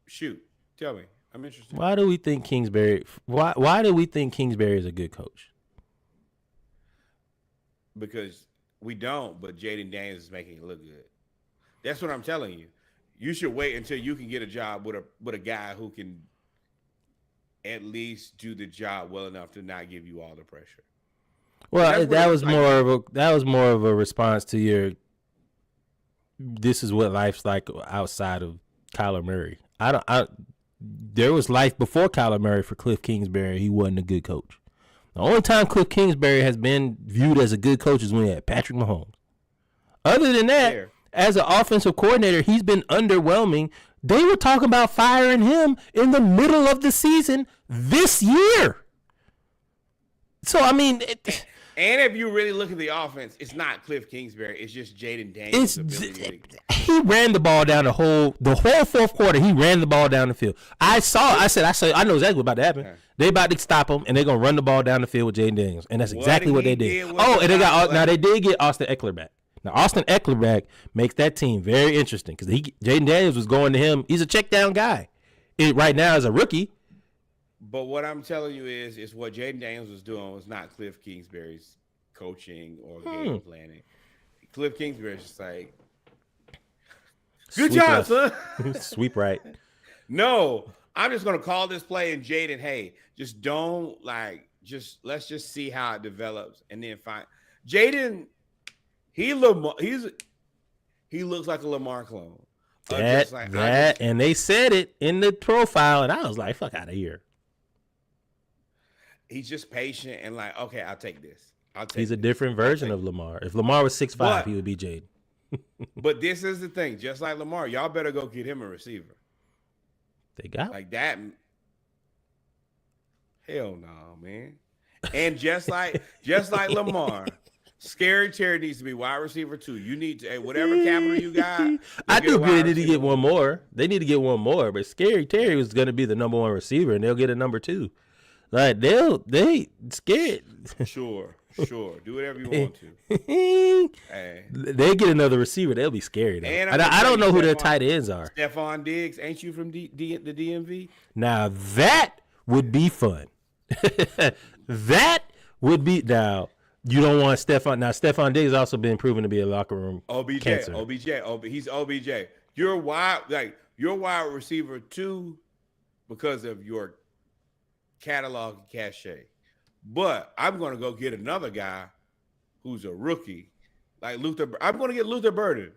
Shoot, tell me. I'm interested. Why do we think Kingsbury is a good coach? Because we don't, but Jaden Daniels is making it look good. That's what I'm telling you. You should wait until you can get a job with a guy who can at least do the job well enough to not give you all the pressure. Well, that was more of a response to your. This is what life's like outside of Kyler Murray. There was life before Kyler Murray for Cliff Kingsbury. He wasn't a good coach. The only time Cliff Kingsbury has been viewed as a good coach is when he had Patrick Mahomes. Other than that, as an offensive coordinator, he's been underwhelming. They were talking about firing him in the middle of the season this year. So, and if you really look at the offense, it's not Cliff Kingsbury. It's just Jaden Daniels' ability. He ran the ball down the whole fourth quarter. He ran the ball down the field. I said, I know exactly what's about to happen. They about to stop him, and they're gonna run the ball down the field with Jaden Daniels, and that's exactly what they did. And they did get Austin Eckler back. Now Austin Eckler back makes that team very interesting because Jaden Daniels was going to him. He's a check down guy, right now as a rookie. But what I'm telling you is what Jaden Daniels was doing was not Cliff Kingsbury's coaching or game planning. Cliff Kingsbury's just like, good job, son. Sweep right. No, I'm just gonna call this play, and Jaden, hey, just don't let's just see how it develops, and then find Jaden. He looks like a Lamar clone. And they said it in the profile, and I was like, fuck out of here. He's just patient and okay, I'll take this. He's a different version of Lamar. If Lamar was 6'5", he would be Jaden. But this is the thing, just like Lamar, y'all better go get him a receiver. They got like that. Hell no, man. And just like Lamar, Scary Terry needs to be wide receiver too. You need to whatever capital you got. I do agree they need to get one more. They need to get one more, but Scary Terry was going to be the number one receiver, and they'll get a number 2. Like they scared. Sure. Do whatever you want to. Hey. They get another receiver, they'll be scary. I don't know who their tight ends are. Stephon Diggs, ain't you from the DMV? Now that would be fun. That would be now. You don't want Stephon. Now Stephon Diggs also been proven to be a locker room cancer. He's OBJ. You're wide receiver 2 because of your catalog and cachet. But I'm going to go get another guy who's a rookie, like Luther. I'm going to get Luther Burden,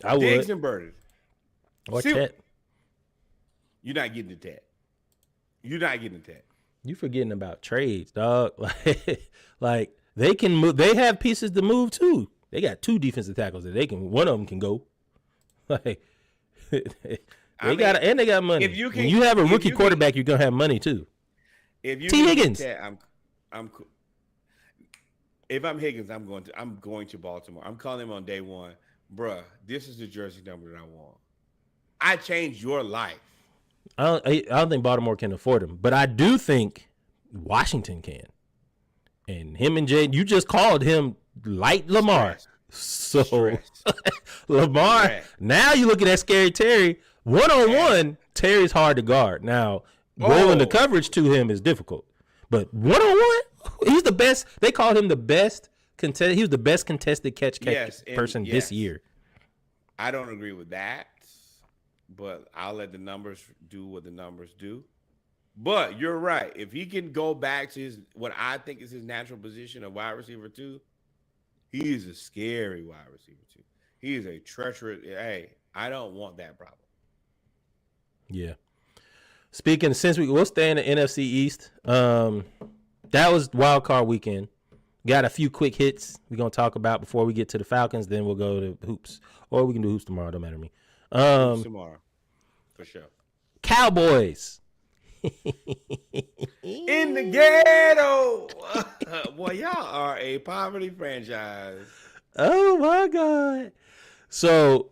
I Diggs would. and Burden. Or See, Tet. you're not getting the Tet. You're not getting the Tet. You forgetting about trades, dog. Like they can move. They have pieces to move too. They got 2 defensive tackles that they can. One of them can go. Like they got money. If you can, when you have a rookie you quarterback, you're gonna have money too. If you T. Higgins. I'm cool. If I'm Higgins, I'm going to Baltimore. I'm calling him on day one, bruh. This is the jersey number that I want. I changed your life. I don't think Baltimore can afford him, but I do think Washington can. And him and Jay, you just called him light Lamar. So Lamar, now you look at that scary Terry. 1-on-1, Terry's hard to guard. Now, rolling the coverage to him is difficult. But 1-on-1, he's the best. They called him the best contest. He was the best contested catch person this year. I don't agree with that, but I'll let the numbers do what the numbers do. But you're right. If he can go back to what I think is his natural position of wide receiver 2, he is a scary wide receiver 2. He is a treacherous. Hey, I don't want that problem. Yeah. Speaking, since we'll stay in the NFC East. That was wild card weekend. Got a few quick hits we're gonna talk about before we get to the Falcons. Then we'll go to hoops, or we can do hoops tomorrow. Don't matter to me. Hoops tomorrow, for sure. Cowboys. In the ghetto. Boy, y'all are a poverty franchise. Oh my God. So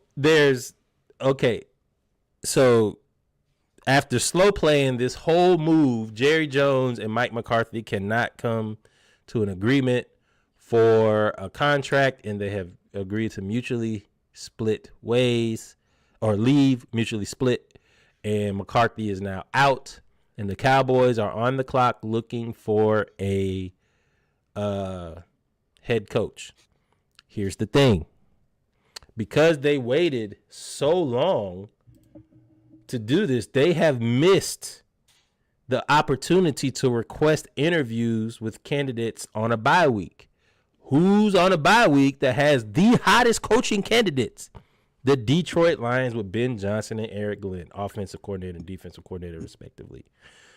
after slow playing this whole move, Jerry Jones and Mike McCarthy cannot come to an agreement for a contract, and they have agreed to mutually split ways or leave mutually split. And McCarthy is now out, and the Cowboys are on the clock looking for a head coach. Here's the thing. Because they waited so long to do this, they have missed the opportunity to request interviews with candidates on a bye week. Who's on a bye week that has the hottest coaching candidates? The Detroit Lions with Ben Johnson and Eric Glenn, offensive coordinator and defensive coordinator, respectively.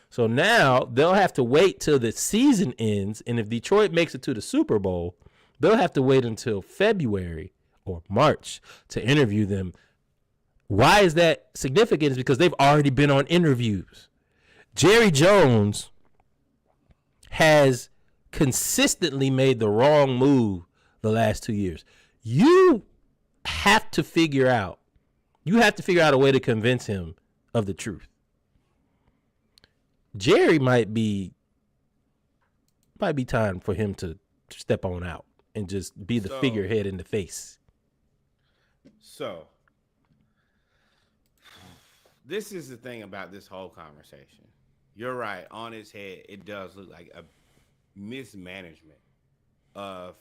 So now they'll have to wait till the season ends, and if Detroit makes it to the Super Bowl, they'll have to wait until February or March to interview them. Why is that significant? Is because they've already been on interviews. Jerry Jones has consistently made the wrong move the last 2 years. You have to figure out a way to convince him of the truth. Jerry might be time for him to step on out and just be the figurehead in the face. So this is the thing about this whole conversation. You're right. On its head, it does look like a mismanagement of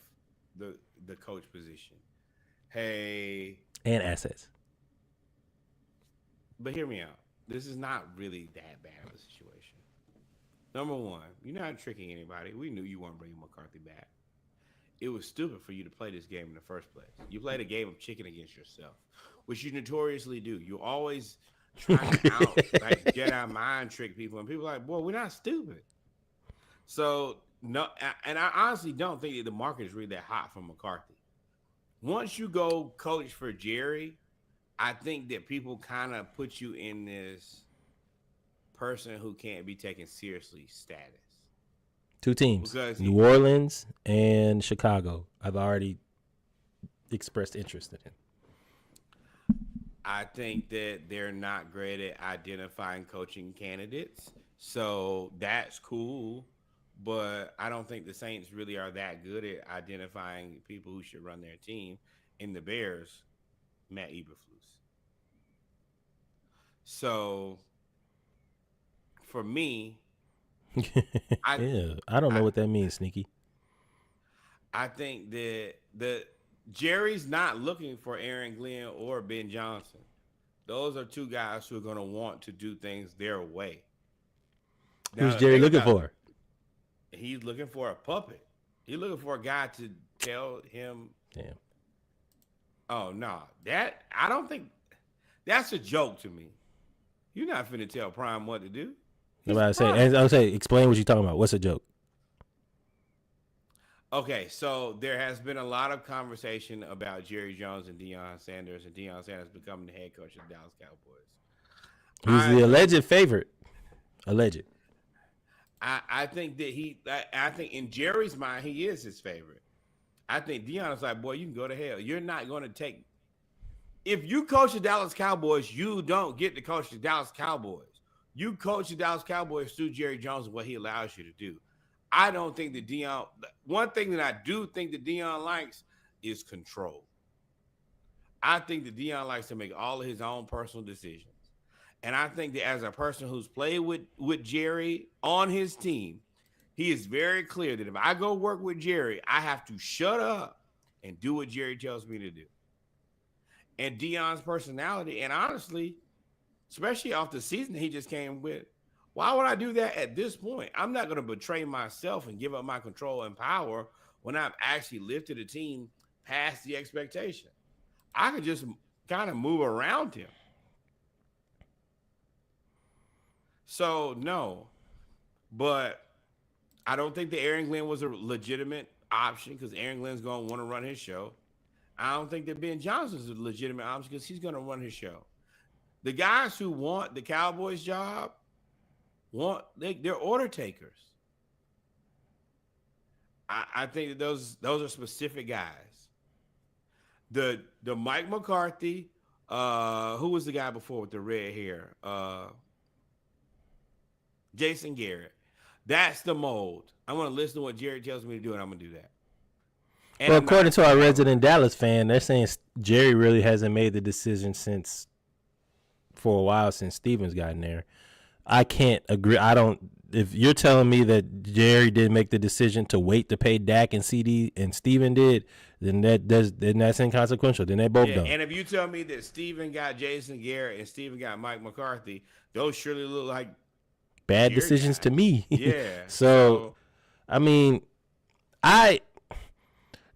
the coach position. Hey. And assets. But hear me out. This is not really that bad of a situation. Number one, you're not tricking anybody. We knew you weren't bringing McCarthy back. It was stupid for you to play this game in the first place. You played a game of chicken against yourself, which you notoriously do. You always trying to Jedi mind trick people, and people are like, "Boy, we're not stupid." So no, and I honestly don't think that the market is really that hot for McCarthy. Once you go coach for Jerry, I think that people kind of put you in this person who can't be taken seriously status. 2 teams, New Orleans and Chicago. I've already expressed interest in him. I think that they're not great at identifying coaching candidates, so that's cool. But I don't think the Saints really are that good at identifying people who should run their team. In the Bears, Matt Eberflus. So for me, I don't know what that means, Sneaky. I think that Jerry's not looking for Aaron Glenn or Ben Johnson. Those are 2 guys who are going to want to do things their way. Who's Now, Jerry think looking about for? it. He's looking for a puppet. He's looking for a guy to tell him, Damn. "Oh no, that I don't think that's a joke to me. You're not finna tell Prime what to do." He's Nobody say. Prime. And I'll say, explain what you're talking about. What's a joke? Okay, so there has been a lot of conversation about Jerry Jones and Deion Sanders, and Deion Sanders becoming the head coach of the Dallas Cowboys. Who's the alleged favorite? Alleged. I think that I think in Jerry's mind, he is his favorite. I think Deion is like, boy, you can go to hell. You're not going to take. If you coach the Dallas Cowboys, you don't get to coach the Dallas Cowboys. You coach the Dallas Cowboys through Jerry Jones and what he allows you to do. I don't think that Deion. One thing that I do think that Deion likes is control. I think that Deion likes to make all of his own personal decisions. And I think that as a person who's played with Jerry on his team, he is very clear that if I go work with Jerry, I have to shut up and do what Jerry tells me to do. And Deion's personality, and honestly, especially off the season he just came with, why would I do that at this point? I'm not going to betray myself and give up my control and power when I've actually lifted a team past the expectation. I could just kind of move around him. So, no. But I don't think that Aaron Glenn was a legitimate option because Aaron Glenn's going to want to run his show. I don't think that Ben Johnson is a legitimate option because he's going to run his show. The guys who want the Cowboys job, they're order takers. I think that those are specific guys. The Mike McCarthy, who was the guy before with the red hair? Jason Garrett. That's the mold. I'm going to listen to what Jerry tells me to do, and I'm going to do that. And well, according to our resident Dallas fan, they're saying Jerry really hasn't made the decision for a while since Stevens got in there. I can't agree. I don't. If you're telling me that Jerry didn't make the decision to wait to pay Dak and CD and Steven did, then that's inconsequential. Then they both don't. And if you tell me that Steven got Jason Garrett and Steven got Mike McCarthy, those surely look like bad Jerry decisions guys. to me. Yeah. So, I mean,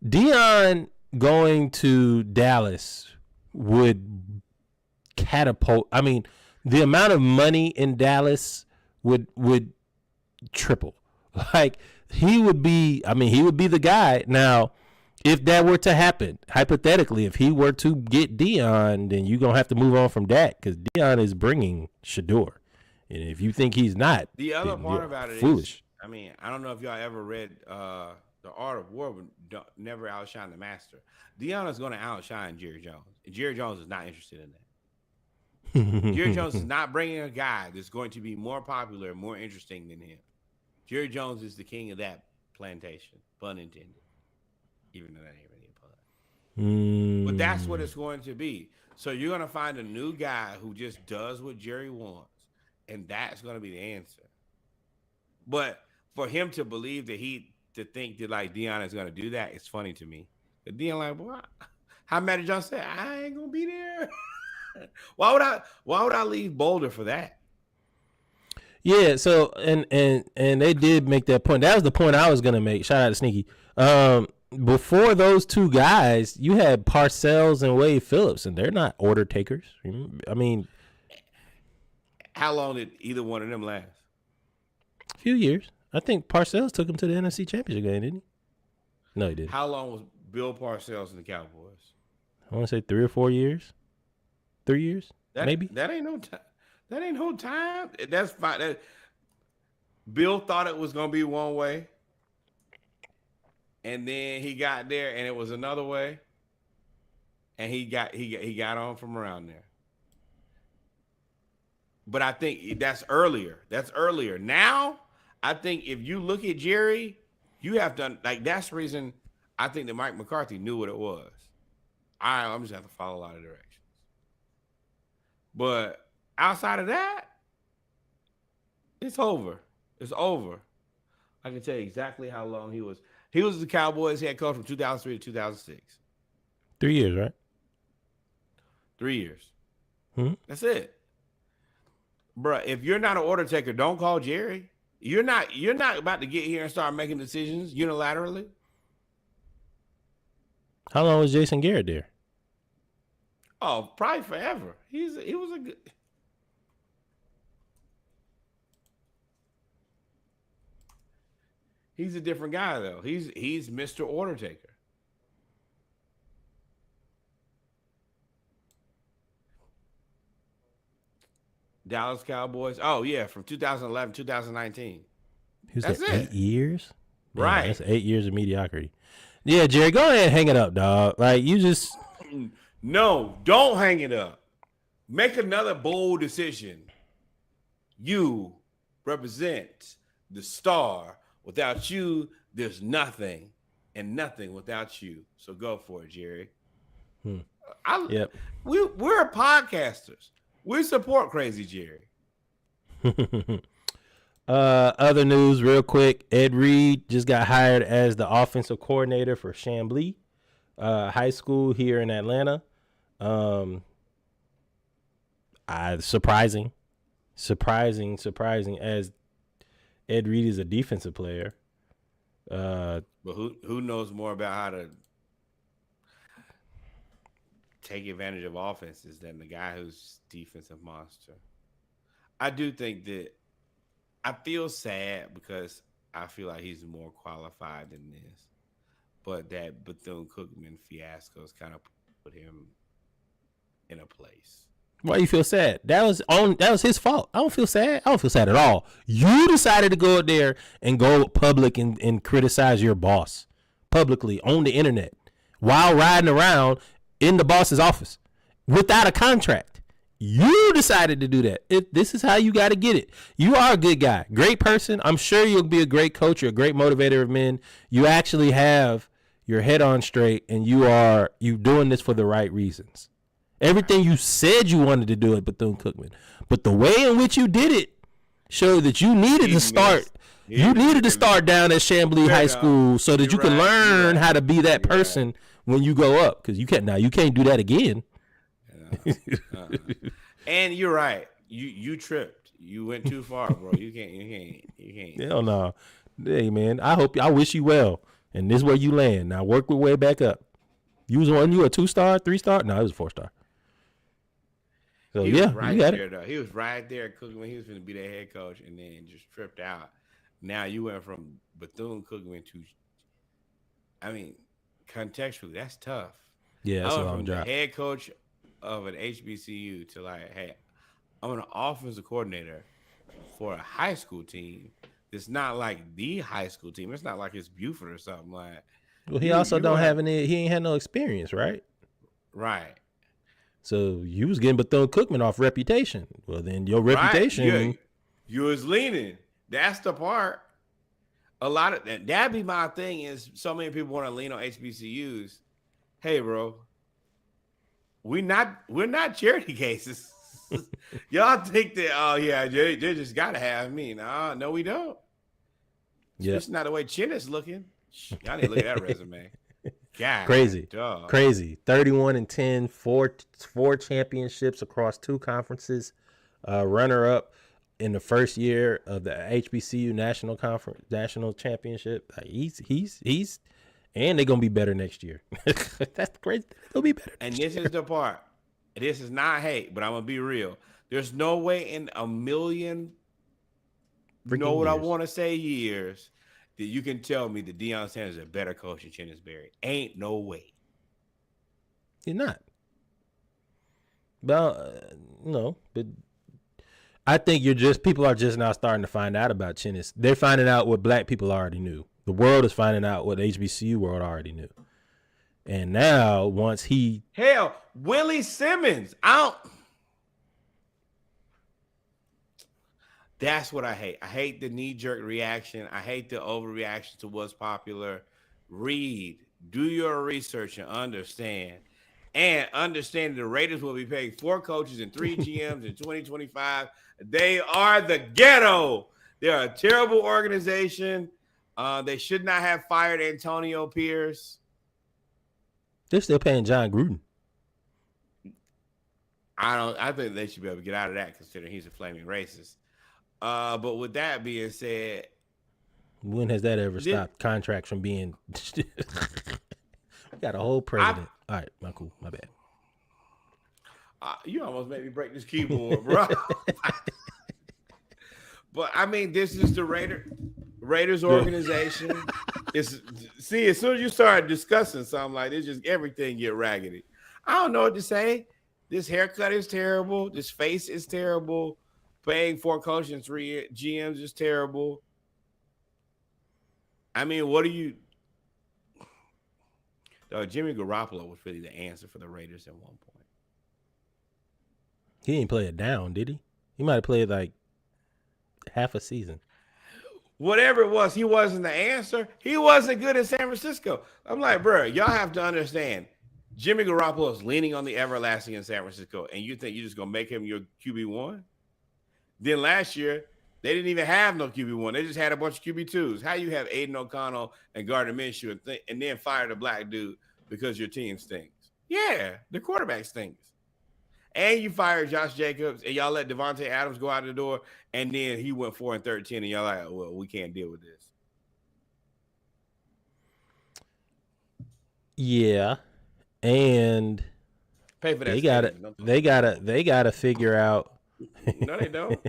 Deion going to Dallas would catapult. I mean, the amount of money in Dallas would triple. Like he would be the guy. Now, if that were to happen, hypothetically, if he were to get Deion, then you're going to have to move on from Dak because Deion is bringing Shador. And if you think he's not, the other part about it foolish. is, I mean, I don't know if y'all ever read The Art of War, but never outshine the master. Deion is going to outshine Jerry Jones. And Jerry Jones is not interested in that. Jerry Jones is not bringing a guy that's going to be more popular and more interesting than him. Jerry Jones is the king of that plantation, pun intended. Even though that ain't really a pun. But that's what it's going to be. So you're going to find a new guy who just does what Jerry wants, and that's going to be the answer. But for him to believe that to think that like Deion is going to do that, it's funny to me. But Deion like, boy, how mad did y'all say? I ain't going to be there. Why would I leave Boulder for that? Yeah, so and they did make that point. That was the point I was gonna make. Shout out to Sneaky. Before those two guys, you had Parcells and Wade Phillips, and they're not order takers. I mean, how long did either one of them last? A few years. I think Parcells took him to the NFC Championship game, didn't he? No, he didn't. How long was Bill Parcells in the Cowboys? I want to say 3 or 4 years. 3 years, maybe. That ain't no time. That ain't no time. That's fine. Bill thought it was gonna be one way, and then he got there, and it was another way, and he got on from around there. But I think that's earlier. That's earlier. Now, I think if you look at Jerry, you have done like that's the reason I think that Mike McCarthy knew what it was. I'm just have to follow a lot of directions. But outside of that, it's over. It's over. I can tell you exactly how long he was. He was the Cowboys head coach from 2003 to 2006. 3 years, right? 3 years. Hmm? That's it. Bruh, if you're not an order taker, don't call Jerry. You're not about to get here and start making decisions unilaterally. How long was Jason Garrett there? Oh, probably forever. He was a good. He's a different guy though. He's Mr. Order Taker. Dallas Cowboys. Oh yeah, from 2011 2019. He was That's there 8 years. Man, Right. that's 8 years of mediocrity. Yeah, Jerry, go ahead and hang it up, dog. Like you just No, don't hang it up. Make another bold decision. You represent the star. Without you, there's nothing, and nothing without you. So go for it, Jerry. yep. We're podcasters. We support Crazy Jerry. Other news, real quick. Ed Reed just got hired as the offensive coordinator for Chamblee High School here in Atlanta. Surprising as Ed Reed is a defensive player. But who knows more about how to take advantage of offenses than the guy who's defensive monster? I do think that I feel sad because I feel like he's more qualified than this. But that Bethune-Cookman fiasco has kind of put him in a place. Why you feel sad? That was his fault. I don't feel sad. I don't feel sad at all. You decided to go out there and go public and criticize your boss publicly on the internet while riding around in the boss's office without a contract. You decided to do that. This is how you got to get it. You are a good guy, great person. I'm sure you'll be a great coach. You're a great motivator of men. You actually have your head on straight, and you doing this for the right reasons. Everything you said you wanted to do at Bethune-Cookman, but the way in which you did it showed that you needed to start. You needed to start down at Chamblee High School so that you can learn how to be that person when you go up. Because you can't do that again. And you're right. You tripped. You went too far, bro. You can't. Hell no. Hey man, I wish you well. And this is where you land. Now work your way back up. You a 2-star, 3-star? No, it was a 4-star. So he was right there, though. He was right there cooking when he was going to be their head coach, and then just tripped out. Now you went from Bethune-Cookman to, I mean, contextually, that's tough. Yeah, that's a long from job. The head coach of an HBCU to like, hey, I'm an offensive coordinator for a high school team. It's not like the high school team. It's not like it's Buford or something like. Well, he also don't have any. He ain't had no experience, right? Right. So you was getting Bethune-Cookman off reputation. Well, then your reputation. Right. You was leaning. That's the part. A lot of that'd be my thing. Is so many people want to lean on HBCUs. Hey, bro, we're not charity cases. Y'all think that? Oh yeah, they just gotta have me. No, we don't. Yeah, it's not the way Chin is looking. Y'all need to look at that resume. God, crazy, dog. Crazy. 31-10, four championships across 2 conferences. Runner up in the first year of the HBCU national championship. He's and they're gonna be better next year. That's crazy. They'll be better. And this is the part. This is not hate, but I'm gonna be real. There's no way in a million, I want to say years, that you can tell me that Deion Sanders is a better coach than Chennis Berry. Ain't no way. He's not. Well, no, but I think people are just now starting to find out about Chennis. They're finding out what black people already knew. The world is finding out what HBCU world already knew. And now, Willie Simmons, that's what I hate. I hate the knee-jerk reaction. I hate the overreaction to what's popular. Read, do your research and understand. And understand the Raiders will be paying 4 coaches and 3 GMs in 2025. They are the ghetto. They're a terrible organization. They should not have fired Antonio Pierce. They're still paying John Gruden. I think they should be able to get out of that considering he's a flaming racist. But with that being said, when has that ever stopped contracts from being? We got a whole president. All right, my cool, my bad. You almost made me break this keyboard, bro. But I mean, this is the Raiders organization. As soon as you start discussing something like this, just everything get raggedy. I don't know what to say. This haircut is terrible. This face is terrible. Paying 4 coaches and 3 GMs is terrible. I mean, what do you? Jimmy Garoppolo was really the answer for the Raiders at one point. He didn't play it down, did he? He might have played like half a season. Whatever it was, he wasn't the answer. He wasn't good in San Francisco. I'm like, bro, y'all have to understand. Jimmy Garoppolo is leaning on the everlasting in San Francisco, and you think you're just going to make him your QB1? Then last year, they didn't even have no QB1. They just had a bunch of QB2s. How you have Aiden O'Connell and Gardner Minshew and then fire the black dude because your team stinks? Yeah, the quarterback stinks. And you fired Josh Jacobs, and y'all let Devontae Adams go out the door, and then he went 4-13, and y'all like, well, we can't deal with this. Yeah, and pay for that. They gotta figure out. No, they don't.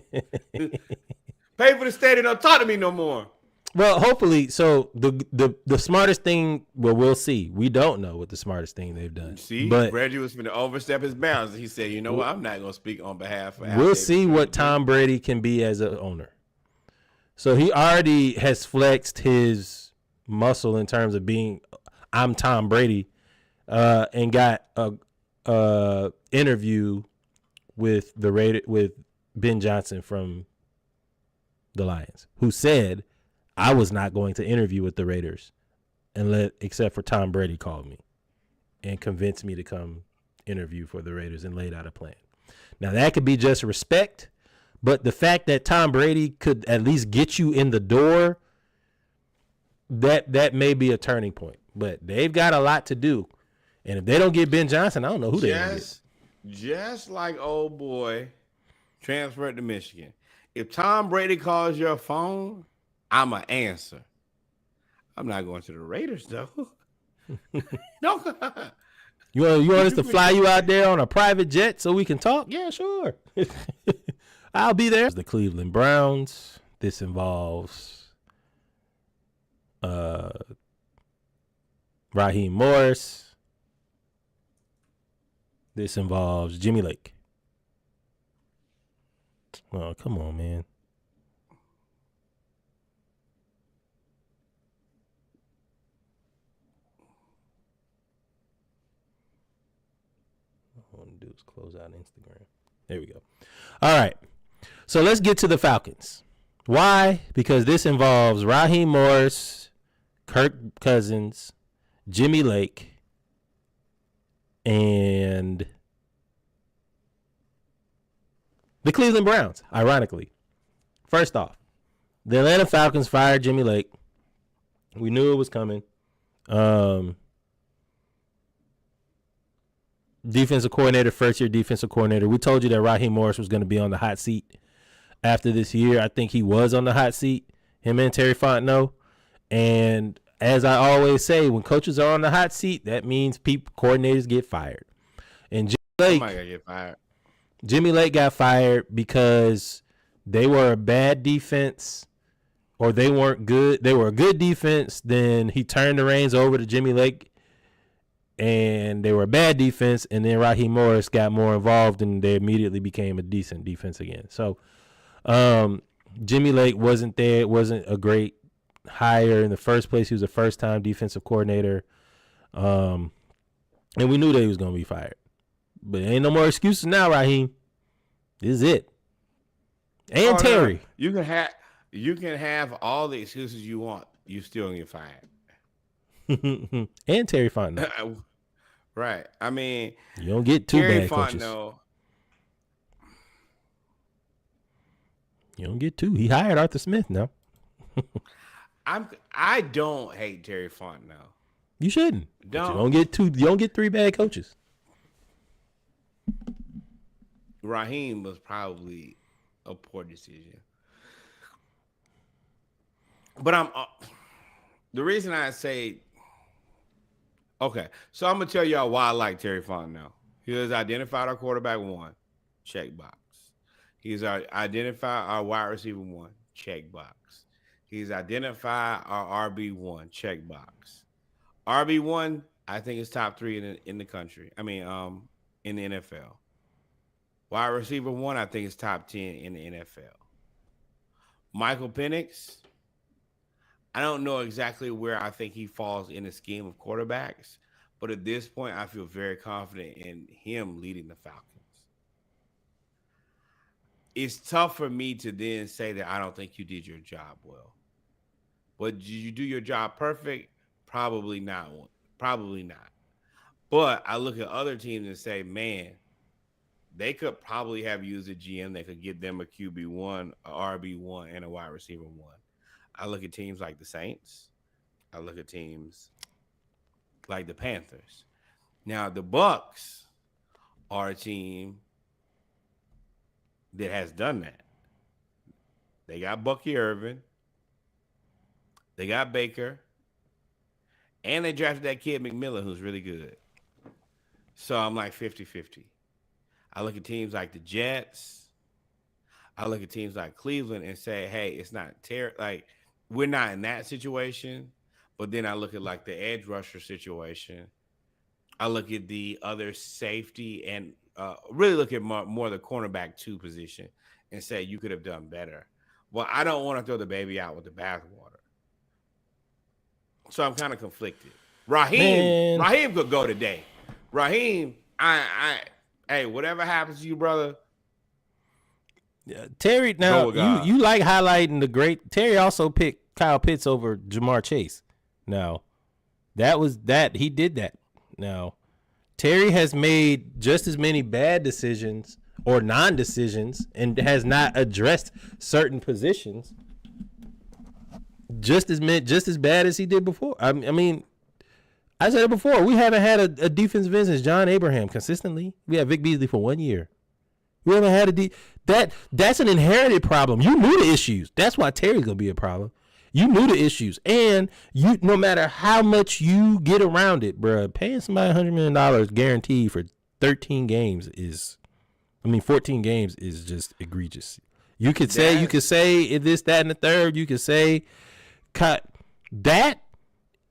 Pay for the stadium. Don't talk to me no more. Well, hopefully, so the smartest thing, well, we'll see. We don't know what the smartest thing they've done. See, but Reggie was going to overstep his bounds. He said, you know what, I'm not going to speak on behalf of We'll see what Tom Brady can be as an owner. So he already has flexed his muscle in terms of being, I'm Tom Brady, and got a interview with with Ben Johnson from the Lions, who said, I was not going to interview with the Raiders except for Tom Brady called me and convinced me to come interview for the Raiders and laid out a plan. Now, that could be just respect, but the fact that Tom Brady could at least get you in the door, that may be a turning point. But they've got a lot to do. And if they don't get Ben Johnson, I don't know who they're going to get. Just like old boy transferred to Michigan. If Tom Brady calls your phone, I'm an answer. I'm not going to the Raiders, though. No. You want us to fly you out there on a private jet so we can talk? Yeah, sure. I'll be there. The Cleveland Browns. This involves Raheem Morris. This involves Jimmy Lake. Oh, come on, man. All I want to do is close out Instagram. There we go. All right. So let's get to the Falcons. Why? Because this involves Raheem Morris, Kirk Cousins, Jimmy Lake, and the Cleveland Browns, ironically. First off, the Atlanta Falcons fired Jimmy Lake. We knew it was coming. Defensive coordinator, first-year defensive coordinator. We told you that Raheem Morris was going to be on the hot seat after this year. I think he was on the hot seat, him and Terry Fontenot. And as I always say, when coaches are on the hot seat, that means coordinators get fired. And Jimmy Lake got fired because they were a bad defense, or they weren't good. They were a good defense. Then he turned the reins over to Jimmy Lake, and they were a bad defense. And then Raheem Morris got more involved, and they immediately became a decent defense again. So Jimmy Lake wasn't there. It wasn't a great hire in the first place. He was a first-time defensive coordinator, and we knew that he was going to be fired. But ain't no more excuses now, Raheem. This is it. And Terry. No. You can have all the excuses you want. You still get fired. And Terry Fontenot. Right. I mean, you don't get two bad coaches. You don't get two. He hired Arthur Smith now. I don't hate Terry Fontenot. You shouldn't. You don't get two. You don't get three bad coaches. Raheem was probably a poor decision. But the reason I say okay, so I'm gonna tell y'all why I like Terry Fontenot. He has identified our quarterback one, check box. He's identified our wide receiver one, check box. He's identified our RB one, check box. RB one, I think is top 3 in the country. I mean, in the NFL. Wide receiver one, I think is top 10 in the NFL. Michael Penix, I don't know exactly where I think he falls in the scheme of quarterbacks, but at this point, I feel very confident in him leading the Falcons. It's tough for me to then say that I don't think you did your job well. But did you do your job perfect? Probably not. Probably not. But I look at other teams and say, man, they could probably have used a GM that could get them a QB1, a RB1, and a wide receiver one. I look at teams like the Saints. I look at teams like the Panthers. Now, the Bucs are a team that has done that. They got Bucky Irvin. They got Baker. And they drafted that kid McMillan, who's really good. So I'm like 50-50. I look at teams like the Jets. I look at teams like Cleveland and say, hey, it's not like we're not in that situation. But then I look at like the edge rusher situation. I look at the other safety and really look at more the cornerback 2 position and say you could have done better. Well, I don't want to throw the baby out with the bathwater. So I'm kind of conflicted. Raheem could go today. Raheem, hey, whatever happens to you, brother. Terry, now you like highlighting the great. Terry also picked Kyle Pitts over Jamar Chase. Now, he did that. Now, Terry has made just as many bad decisions or non-decisions and has not addressed certain positions just as bad as he did before. I mean, I said it before. We haven't had a defensive end since John Abraham consistently. We had Vic Beasley for 1 year. We haven't had that's an inherited problem. You knew the issues. That's why Terry's gonna be a problem. You knew the issues, and you no matter how much you get around it, bro, paying somebody $100 million guaranteed for 14 games is just egregious. You could say this, that, and the third. You could say cut. That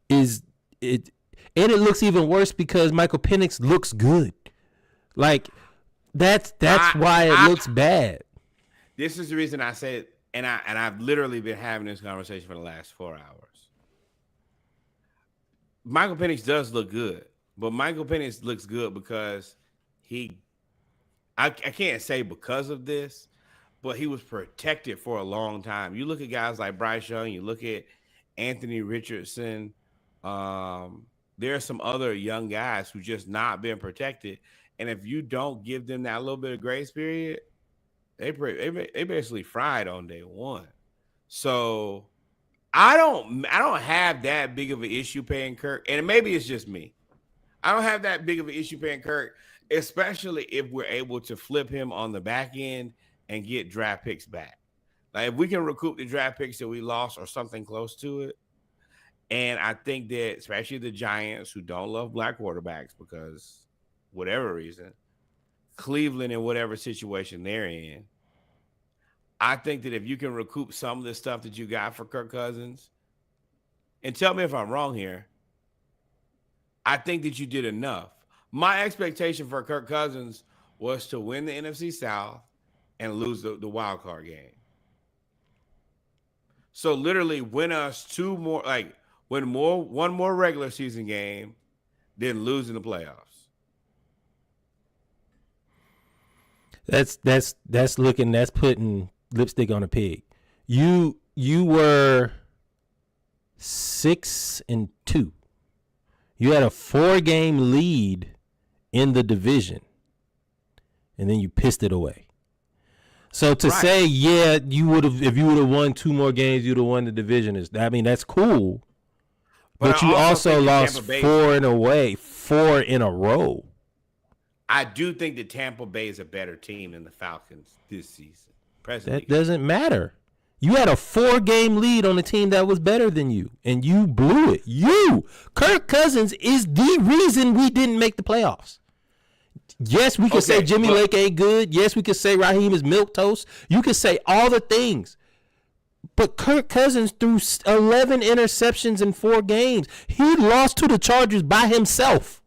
is it, and it looks even worse because Michael Penix looks good. Like that's why it looks bad. This is the reason I said, and I've literally been having this conversation for the last 4 hours. Michael Penix does look good, but Michael Penix looks good because I can't say because of this, but he was protected for a long time. You look at guys like Bryce Young, you look at Anthony Richardson. There are some other young guys who just not been protected. And if you don't give them that little bit of grace period, they basically fried on day one. So I don't have that big of an issue paying Kirk. And maybe it's just me. I don't have that big of an issue paying Kirk, especially if we're able to flip him on the back end and get draft picks back. Like if we can recoup the draft picks that we lost or something close to it. And I think that especially the Giants who don't love black quarterbacks because whatever reason, Cleveland in whatever situation they're in, I think that if you can recoup some of the stuff that you got for Kirk Cousins, and tell me if I'm wrong here, I think that you did enough. My expectation for Kirk Cousins was to win the NFC South and lose the wild card game. So literally win us one more regular season game, then lose in the playoffs. That's putting lipstick on a pig. You were 6-2. You had a 4-game lead in the division, and then you pissed it away. So to say, yeah, you would have if you would have won 2 more games, you'd have won the division. That's cool. But you also lost 4 in a row. I do think that Tampa Bay is a better team than the Falcons this season. That doesn't matter. You had a 4-game lead on a team that was better than you, and you blew it. Kirk Cousins is the reason we didn't make the playoffs. Yes, we could say Jimmy Lake ain't good. Yes, we could say Raheem is milquetoast. You could say all the things. But Kirk Cousins threw 11 interceptions in 4 games. He lost to the Chargers by himself.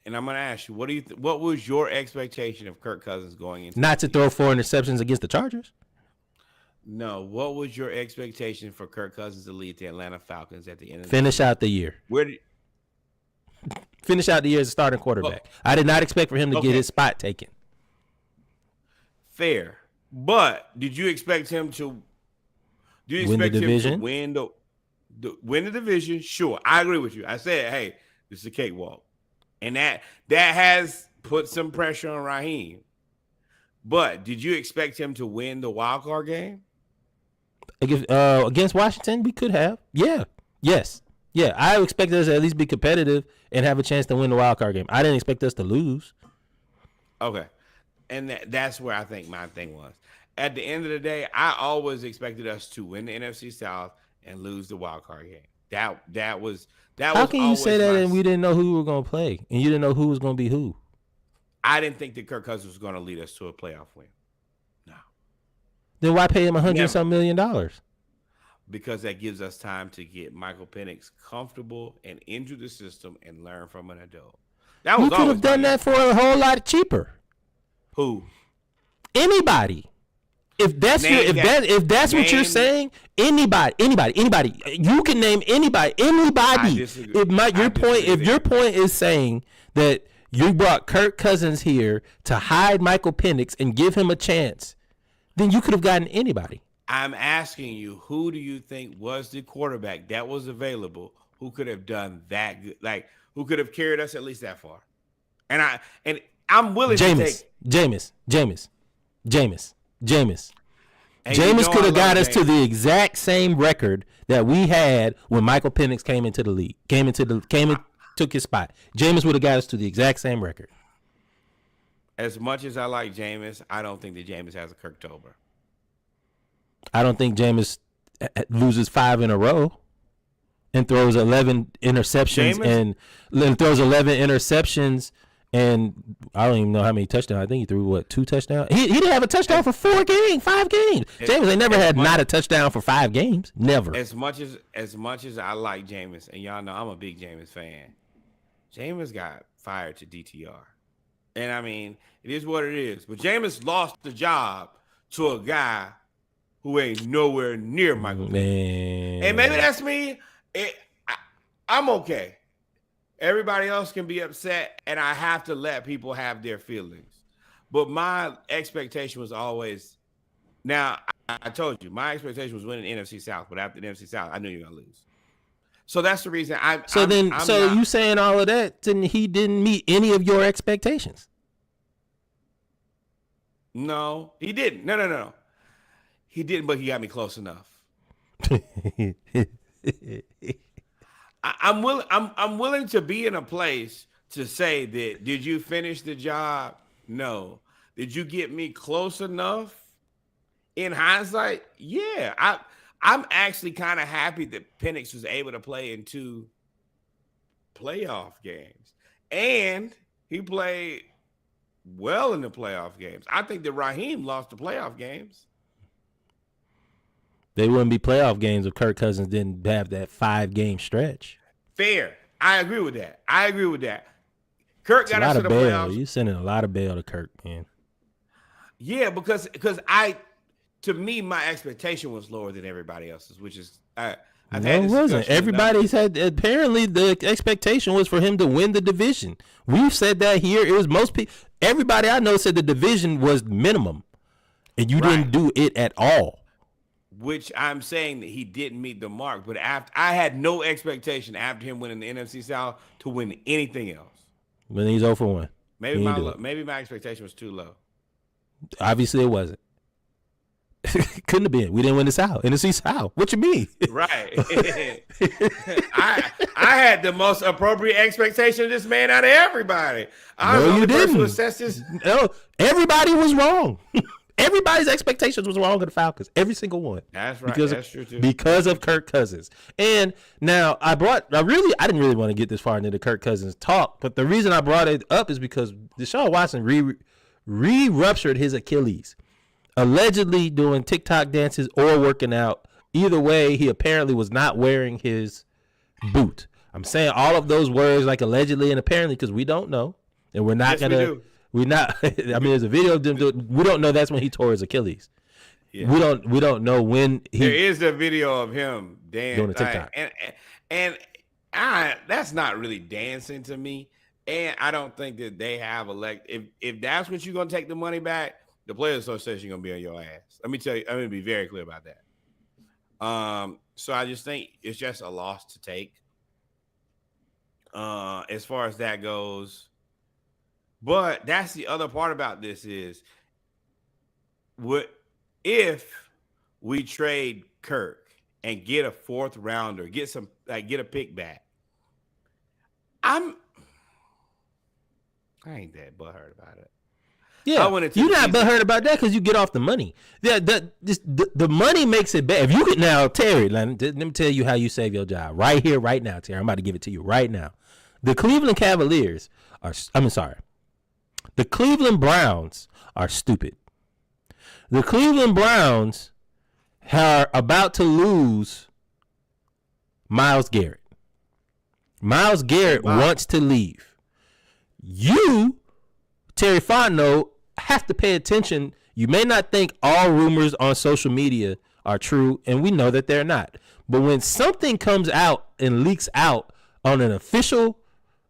And I'm going to ask you, what was your expectation of Kirk Cousins going into? Not to throw 4 interceptions against the Chargers. No, what was your expectation for Kirk Cousins to lead the Atlanta Falcons at the end of Finish out the year. Finish out the year as a starting quarterback. I did not expect for him to get his spot taken. Fair. But did you expect him to win the division? Win the division? Sure. I agree with you. I said, hey, this is a cakewalk. And that has put some pressure on Raheem. But did you expect him to win the wild card game? Against Washington, we could have. Yeah. Yes. Yeah. I expected us to at least be competitive and have a chance to win the wild card game. I didn't expect us to lose. Okay. And that's where I think my thing was. At the end of the day, I always expected us to win the NFC South and lose the wild card game. That was How can you say that and we didn't know who we were going to play and you didn't know who was going to be who? I didn't think that Kirk Cousins was going to lead us to a playoff win. No. Then why pay him $100-some million? Because that gives us time to get Michael Penix comfortable and into the system and learn from an adult. You could have done that for a whole lot cheaper. Who? Anybody. If that's what you're saying, anybody. You can name anybody. If your point is saying that you brought Kirk Cousins here to hide Michael Penix and give him a chance, then you could have gotten anybody. I'm asking you, who do you think was the quarterback that was available who could have done that good? Like, who could have carried us at least that far? And I'm willing to take Jameis. Jameis could have got us to the exact same record that we had when Michael Penix came into the league. Took his spot. Jameis would have got us to the exact same record. As much as I like Jameis, I don't think that Jameis has a Kirktober. I don't think Jameis loses 5 in a row and throws 11 interceptions and I don't even know how many touchdowns. I think he threw 2 touchdowns. He didn't have a touchdown for 5 games. Jameis ain't never had not a touchdown for 5 games. Never. As much as I like Jameis, and y'all know I'm a big Jameis fan, Jameis got fired to DTR. And I mean, it is what it is. But Jameis lost the job to a guy who ain't nowhere near Michael. Man. And maybe that's me. I'm okay. Everybody else can be upset, and I have to let people have their feelings. But my expectation was always, now I told you, my expectation was winning the NFC South, but after the NFC South, I knew you were gonna lose. So that's the reason you saying all of that, then he didn't meet any of your expectations. No, he didn't. No. He didn't, but he got me close enough. I'm willing to be in a place to say that, did you finish the job? No. Did you get me close enough? In hindsight, yeah. I'm actually kind of happy that Penix was able to play in 2 playoff games. And he played well in the playoff games. I think that Raheem lost the playoff games. They wouldn't be playoff games if Kirk Cousins didn't have that 5-game stretch. Fair. I agree with that. Kirk got us to the playoffs. You sending a lot of bail to Kirk, man. Yeah, because to me, my expectation was lower than everybody else's, which is it wasn't. Everybody's had, apparently the expectation was for him to win the division. We've said that here. It was most people. Everybody I know said the division was minimum, and you didn't do it at all. Which I'm saying that he didn't meet the mark, but after I had no expectation after him winning the NFC South to win anything else. But he's 0 for 1. Maybe my expectation was too low. Obviously, it wasn't. Couldn't have been. We didn't win the South. NFC South. What you mean? Right. I had the most appropriate expectation of this man out of everybody. No, you didn't. Assess this. No, everybody was wrong. Everybody's expectations was wrong with the Falcons. Every single one. That's right. That's true too. Because of Kirk Cousins. And now I didn't really want to get this far into the Kirk Cousins talk, but the reason I brought it up is because Deshaun Watson re-ruptured his Achilles, allegedly doing TikTok dances or working out. Either way, he apparently was not wearing his boot. I'm saying all of those words like allegedly and apparently because we don't know, and we're not gonna. We're not. I mean, there's a video of them. We don't know that's when he tore his Achilles. Yeah. We don't know when he. There is a video of him dancing doing a TikTok, and that's not really dancing to me. And I don't think that they have if that's what you're gonna take the money back, the Players Association gonna be on your ass. Let me tell you. I'm gonna be very clear about that. So I just think it's just a loss to take. As far as that goes. But that's the other part about this is what if we trade Kirk and get a 4th rounder, get a pick back. I ain't that butthurt about it. Yeah, you're not butthurt about that because you get off the money. The money makes it bad. If you could now, Terry, let me tell you how you save your job right here, right now, Terry. I'm about to give it to you right now. The Cleveland Cavaliers the Cleveland Browns are stupid. The Cleveland Browns are about to lose Myles Garrett. Myles Garrett wants to leave. You, Terry Fontenot, have to pay attention. You may not think all rumors on social media are true, and we know that they're not. But when something comes out and leaks out on an official,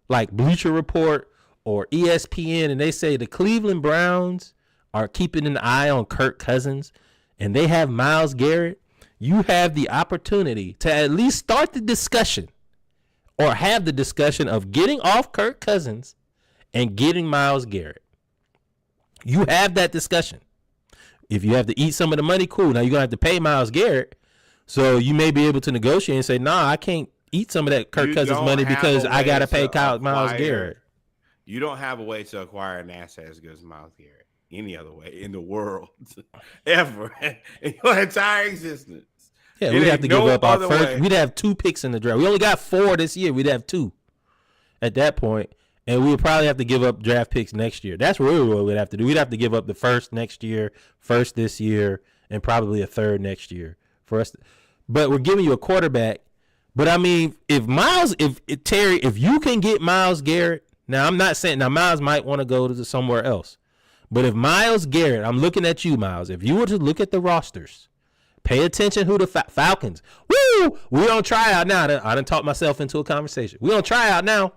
like Bleacher Report, or ESPN, and they say the Cleveland Browns are keeping an eye on Kirk Cousins and they have Myles Garrett, you have the opportunity to at least start the discussion or have the discussion of getting off Kirk Cousins and getting Myles Garrett. You have that discussion. If you have to eat some of the money, cool. Now you're going to have to pay Myles Garrett. So you may be able to negotiate and say, nah, I can't eat some of that Kirk Cousins money because I got to pay Myles Garrett. You don't have a way to acquire an asset as good as Myles Garrett any other way in the world ever in your entire existence. Yeah, we'd have to give up our first. We'd have 2 picks in the draft. We only got 4 this year. We'd have 2 at that point, and we would probably have to give up draft picks next year. That's really what we'd have to do. We'd have to give up the first next year, first this year, and probably a 3rd next year for us. But we're giving you a quarterback. But I mean, if Terry, if you can get Myles Garrett. Now, I'm not saying, Myles might want to go to somewhere else. But if Myles Garrett, I'm looking at you, Myles. If you were to look at the rosters, pay attention who the Falcons. Woo! We on tryout now. I done talked myself into a conversation. We on tryout now.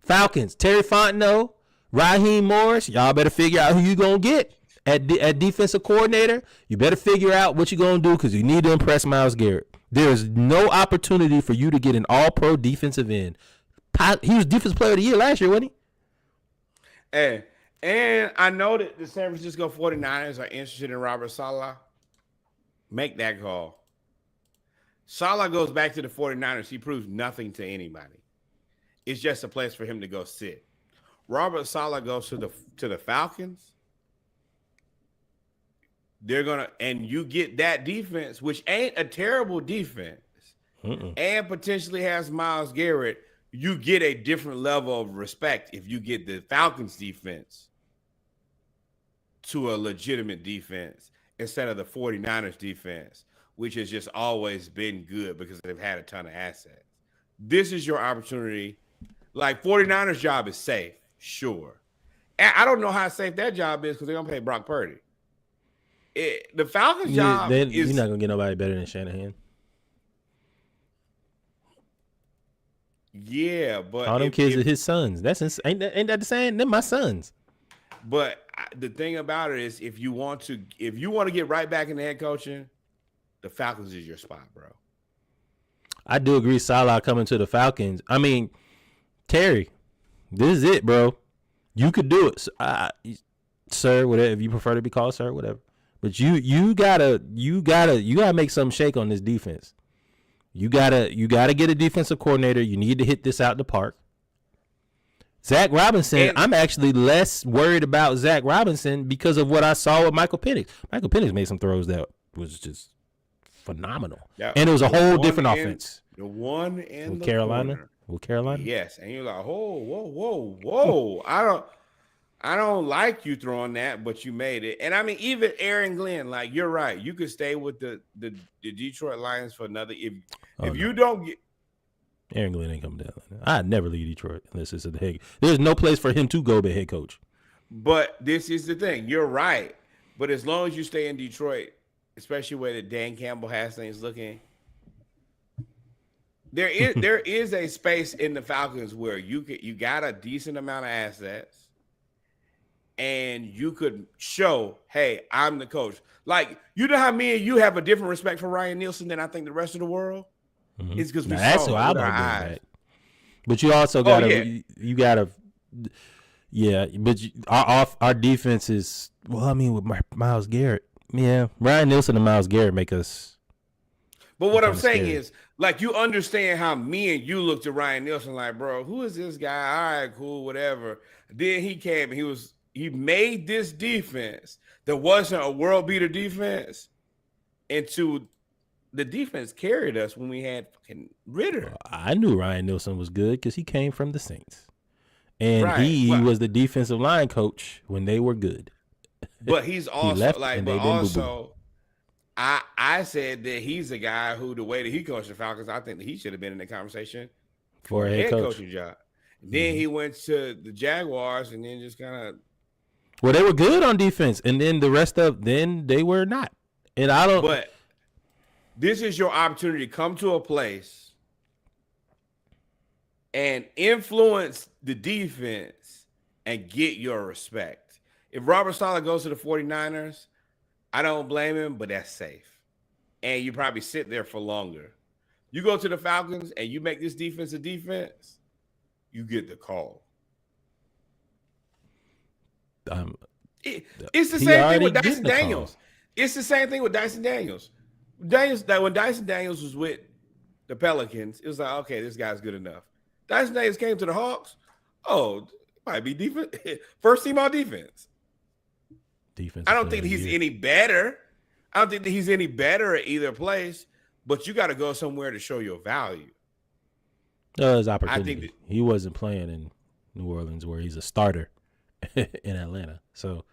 Falcons, Terry Fontenot, Raheem Morris. Y'all better figure out who you going to get at defensive coordinator. You better figure out what you're going to do because you need to impress Myles Garrett. There's no opportunity for you to get an all-pro defensive end. He was Defensive Player of the Year last year, wasn't he? Hey, and I know that the San Francisco 49ers are interested in Robert Saleh. Make that call. Saleh goes back to the 49ers. He proves nothing to anybody. It's just a place for him to go sit. Robert Saleh goes to the Falcons. They're gonna, and you get that defense, which ain't a terrible defense, and potentially has Myles Garrett. You get a different level of respect if you get the Falcons defense to a legitimate defense instead of the 49ers defense, which has just always been good because they've had a ton of assets. This is your opportunity. Like 49ers job is safe, sure. And I don't know how safe that job is because they're going to pay Brock Purdy. The Falcons job is... You're not going to get nobody better than Shanahan. Yeah, but all them kids are his sons. Ain't that the same? They're my sons. But the thing about it is, if you want to get right back in the head coaching, the Falcons is your spot, bro. I do agree. Saleh coming to the Falcons. I mean, Terry, this is it, bro. You could do it, sir. Whatever, if you prefer to be called sir, whatever. But you gotta make something shake on this defense. You gotta get a defensive coordinator. You need to hit this out the park. Zach Robinson, And I'm actually less worried about Zach Robinson because of what I saw with Michael Penix. Michael Penix made some throws that was just phenomenal. that, And it was a the whole one different in offense. the one in With the Carolina. corner. With Carolina. Yes, and you're like, whoa. I don't like you throwing that, but you made it. And I mean, even Aaron Glenn, like you're right. You could stay with the Detroit Lions for another. If you don't get Aaron Glenn ain't coming down. I'd never leave Detroit unless it's a head. There's no place for him to go but head coach. But this is the thing. You're right. But as long as you stay in Detroit, especially where the Dan Campbell has things looking, there is a space in the Falcons where you got a decent amount of assets. And you could show, hey, I'm the coach. Like, you know how me and you have a different respect for Ryan Nielsen than I think the rest of the world? Mm-hmm. It's because we that's saw what it with our eyes. Back. But you also gotta, you gotta, yeah. But our defense is, well, I mean, with Myles Garrett, yeah, Ryan Nielsen and Myles Garrett make us. But what I'm saying is, like, you understand how me and you looked at Ryan Nielsen, like, bro, who is this guy? All right, cool, whatever. Then he came and he made this defense that wasn't a world beater defense into the defense carried us when we had fucking Ritter. I knew Ryan Nielsen was good because he came from the Saints. And he was the defensive line coach when they were good. But he's also I said that he's a guy who, the way that he coached the Falcons, I think that he should have been in the conversation for a head coaching job. Then he went to the Jaguars and then just kind of. Well, they were good on defense, and then the rest of then they were not. And I don't. But this is your opportunity to come to a place and influence the defense and get your respect. If Robert Saleh goes to the 49ers, I don't blame him, but that's safe. And you probably sit there for longer. You go to the Falcons and you make this defense a defense, you get the call. It's the same thing with Dyson Daniels. It's the same thing with Dyson Daniels. When Dyson Daniels was with the Pelicans, it was like, okay, this guy's good enough. Dyson Daniels came to the Hawks. Oh, might be defense. First team on defense. I don't think he's any better. I don't think that he's any better at either place, but you got to go somewhere to show your value. His opportunity. He wasn't playing in New Orleans where he's a starter in Atlanta. So,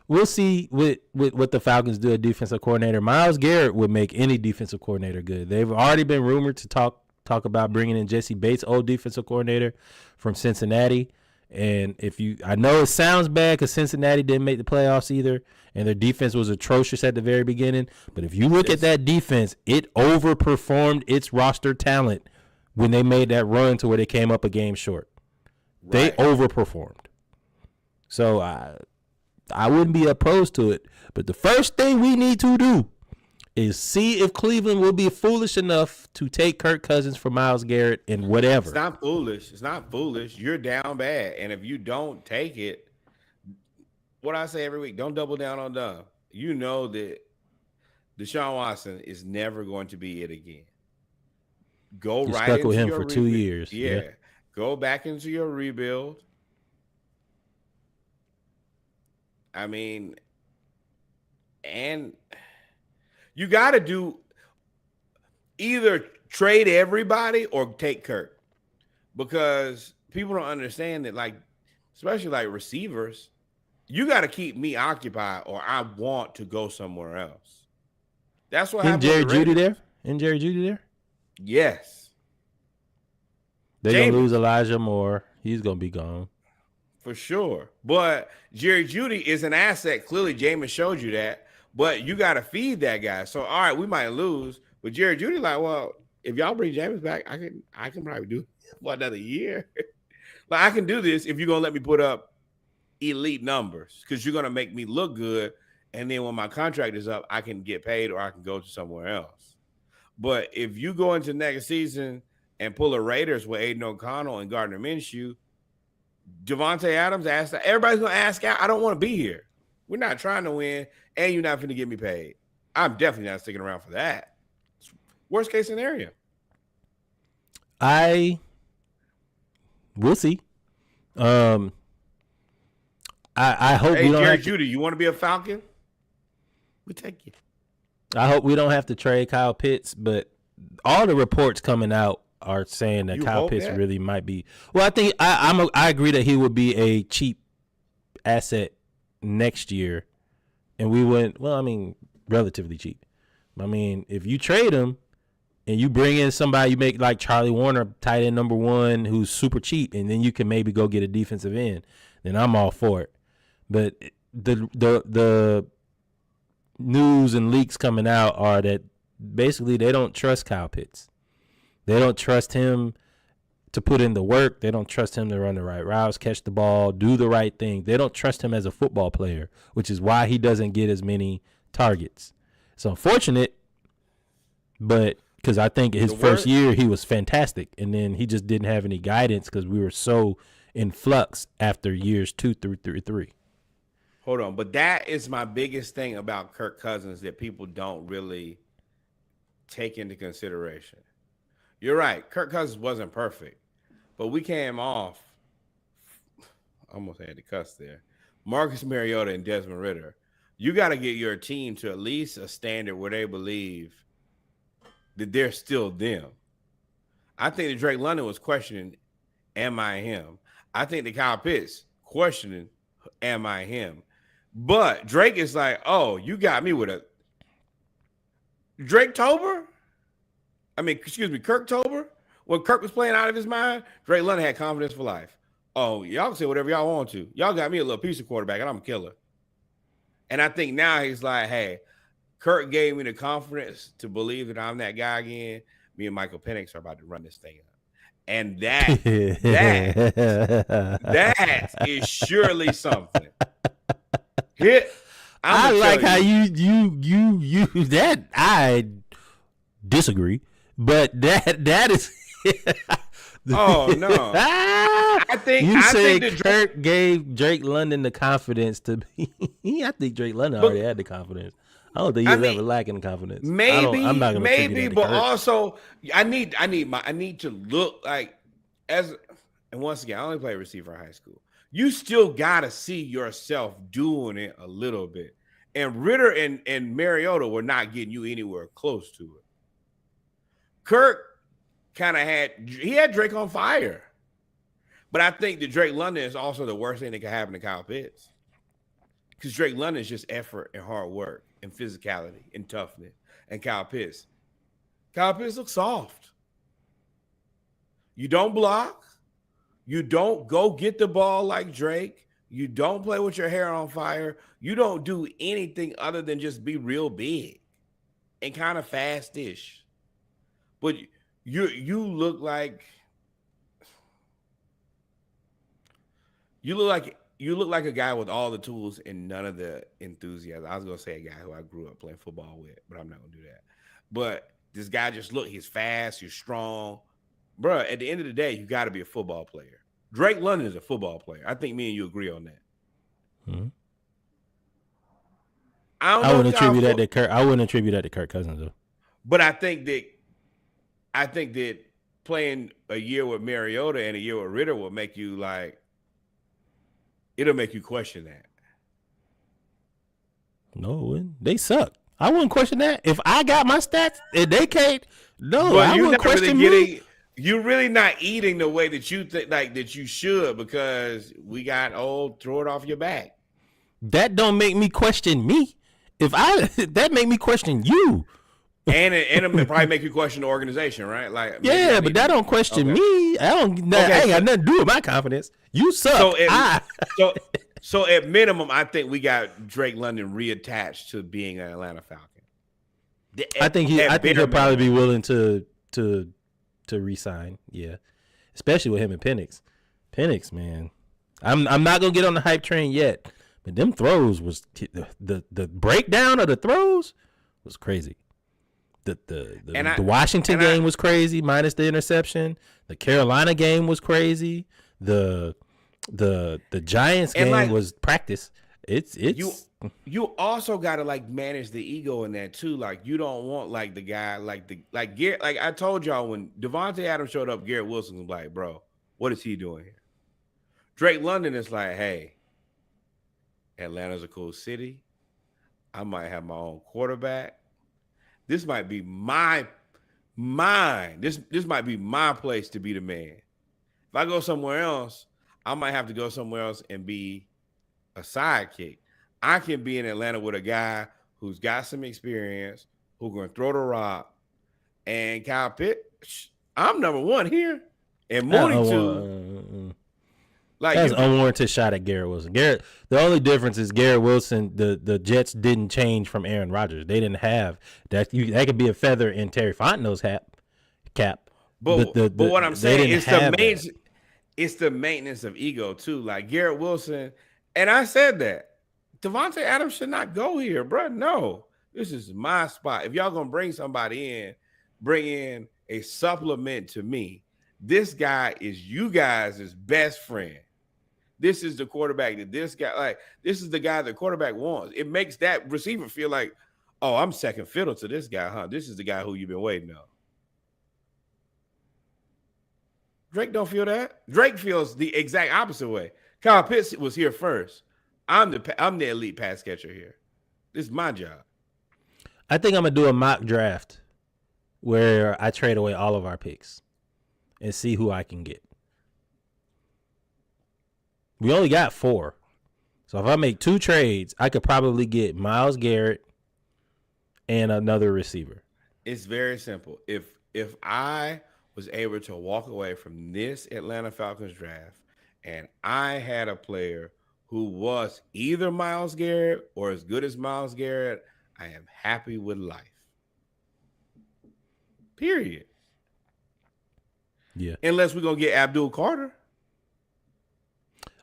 we'll see what the Falcons do at defensive coordinator. Myles Garrett would make any defensive coordinator good. They've already been rumored to talk about bringing in Jesse Bates, old defensive coordinator from Cincinnati. And I know it sounds bad because Cincinnati didn't make the playoffs either, and their defense was atrocious at the very beginning. But if you look at that defense, it overperformed its roster talent when they made that run to where they came up a game short. Right. They overperformed. So I wouldn't be opposed to it. But the first thing we need to do is see if Cleveland will be foolish enough to take Kirk Cousins for Myles Garrett and whatever. It's not foolish. It's not foolish. You're down bad. And if you don't take it, what I say every week, don't double down on dumb. You know that Deshaun Watson is never going to be it again. Go right stuck with him for 2 years. Yeah. Go back into your rebuild. I mean, and you got to do either trade everybody or take Kirk, because people don't understand that, like, especially like receivers, you got to keep me occupied or I want to go somewhere else. That's what happened. Jerry Jeudy there? Isn't Jerry Jeudy there? Yes. They're going to lose Elijah Moore. He's going to be gone. For sure. But Jerry Jeudy is an asset. Clearly, Jameis showed you that. But you got to feed that guy. So, all right, we might lose. But Jerry Jeudy, like, well, if y'all bring Jameis back, I can probably do it for another year. Like, I can do this if you're going to let me put up elite numbers, because you're going to make me look good. And then when my contract is up, I can get paid or I can go to somewhere else. But if you go into next season and pull the Raiders with Aiden O'Connell and Gardner Minshew, Devontae Adams asked, everybody's going to ask out, I don't want to be here. We're not trying to win, and you're not going to get me paid. I'm definitely not sticking around for that. Worst case scenario. We'll see. I hope Hey, we don't Jerry have to, Judy, you want to be a Falcon? We take you. I hope we don't have to trade Kyle Pitts, but all the reports coming out are saying that You Kyle hope Pitts that? really might be. Well, I think I agree that he would be a cheap asset next year, and we wouldn't. Well, I mean, relatively cheap. I mean, if you trade him and you bring in somebody, you make like Charlie Warner, tight end number 1, who's super cheap, and then you can maybe go get a defensive end. Then I'm all for it. But the news and leaks coming out are that basically they don't trust Kyle Pitts. They don't trust him to put in the work. They don't trust him to run the right routes, catch the ball, do the right thing. They don't trust him as a football player, which is why he doesn't get as many targets. It's unfortunate, but because I think his first year he was fantastic, and then he just didn't have any guidance because we were so in flux after years 2 through 3. Hold on, but that is my biggest thing about Kirk Cousins that people don't really take into consideration. You're right, Kirk Cousins wasn't perfect, but we came off, almost had to cuss there, Marcus Mariota and Desmond Ridder. You got to get your team to at least a standard where they believe that they're still them. I think that Drake London was questioning, am I him? I think that Kyle Pitts questioning, am I him? But Drake is like, oh, you got me with a Drake Tober? Kirk Tober? When Kirk was playing out of his mind, Drake London had confidence for life. Oh, y'all can say whatever y'all want to. Y'all got me a little piece of quarterback, and I'm a killer. And I think now he's like, hey, Kirk gave me the confidence to believe that I'm that guy again. Me and Michael Penix are about to run this thing up. And that is surely something. I like how you that I disagree, but that is oh no. I think that Kirk gave Drake London the confidence to be I think Drake London already had the confidence. I don't think he was ever lacking confidence. Maybe, I'm not gonna maybe, but Kirk. also I need to look like and once again, I only played receiver in high school. You still gotta see yourself doing it a little bit. And Ridder and Mariota were not getting you anywhere close to it. Kirk kind of had Drake on fire. But I think that Drake London is also the worst thing that can happen to Kyle Pitts. Because Drake London is just effort and hard work and physicality and toughness. And Kyle Pitts looks soft. You don't block. You don't go get the ball like Drake. You don't play with your hair on fire. You don't do anything other than just be real big and kind of fast-ish. But you look like a guy with all the tools and none of the enthusiasm. I was gonna say a guy who I grew up playing football with, but I'm not gonna do that. But this guy he's fast, he's strong. Bruh, at the end of the day, you got to be a football player. Drake London is a football player. I think me and you agree on that. Mm-hmm. I wouldn't attribute that to Kirk. I wouldn't attribute that to Kirk Cousins though. But I think that playing a year with Mariota and a year with Ridder will make you it'll make you question that. No, it wouldn't. They suck. I wouldn't question that. If I got my stats, if they can't, no, but I wouldn't question me. You're really not eating the way that you think that you should because we got throw it off your back. That don't make me question me. That make me question you. And it probably make you question the organization, right? Like but that don't question me. I ain't got nothing to do with my confidence. You suck. So at minimum, I think we got Drake London reattached to being an Atlanta Falcon. I think he'll probably be willing to re-sign. Yeah, especially with him and Penix. Penix, man, I'm not gonna get on the hype train yet, but them throws was the breakdown of the throws was crazy. The Washington game was crazy, minus the interception. The Carolina game was crazy. The Giants game was practice. It's you also gotta manage the ego in that too. Like you don't want the guy like Garrett. Like I told y'all when Devontae Adams showed up, Garrett Wilson was like, bro, What is he doing here? Drake London is like, hey, Atlanta's a cool city. I might have my own quarterback. This might be mine. This might be my place to be the man. If I go somewhere else, I might have to go somewhere else and be a sidekick. I can be in Atlanta with a guy who's got some experience, who can throw the rock. And Kyle Pitts, I'm number one here. And Mooney too. Like that's an unwarranted shot at Garrett Wilson. The only difference is Garrett Wilson, the Jets didn't change from Aaron Rodgers. They didn't have that. That could be a feather in Terry Fontenot's cap. But what I'm saying is it's the maintenance of ego too. Like Garrett Wilson, and I said that Devontae Adams should not go here, bro. No, this is my spot. If y'all gonna bring somebody in, bring in a supplement to me. This guy is you guys' best friend. This is the quarterback that this is the guy the quarterback wants. It makes that receiver feel like, oh, I'm second fiddle to this guy, huh? This is the guy who you've been waiting on. Drake don't feel that. Drake feels the exact opposite way. Kyle Pitts was here first. I'm the elite pass catcher here. This is my job. I think I'm gonna do a mock draft where I trade away all of our picks and see who I can get. We only got 4. So if I make 2 trades, I could probably get Myles Garrett and another receiver. It's very simple. If I was able to walk away from this Atlanta Falcons draft and I had a player who was either Myles Garrett or as good as Myles Garrett, I am happy with life. Period. Yeah. Unless we're going to get Abdul Carter.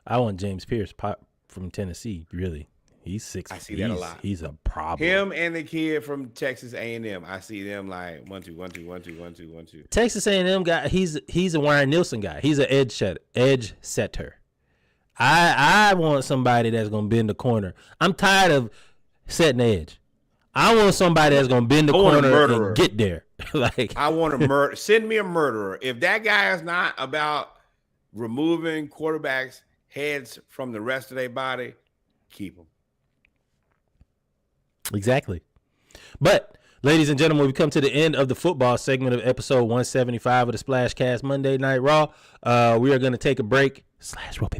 I want James Pierce from Tennessee, really. He's 6. I see that a lot. He's a problem. Him and the kid from Texas A&M. I see them like 1 2 1 2 1 2 1 2 1 2. Texas A&M guy, he's a Warren Nielsen guy. He's an edge setter. I want somebody that's going to bend the corner. I'm tired of setting the edge. I want somebody that's going to bend the corner and get there. I want a murder. Send me a murderer. If that guy is not about removing quarterbacks' heads from the rest of their body, keep them. Exactly. But, ladies and gentlemen, we come to the end of the football segment of episode 175 of the Splashcast Monday Night Raw. We are going to take a break. /will be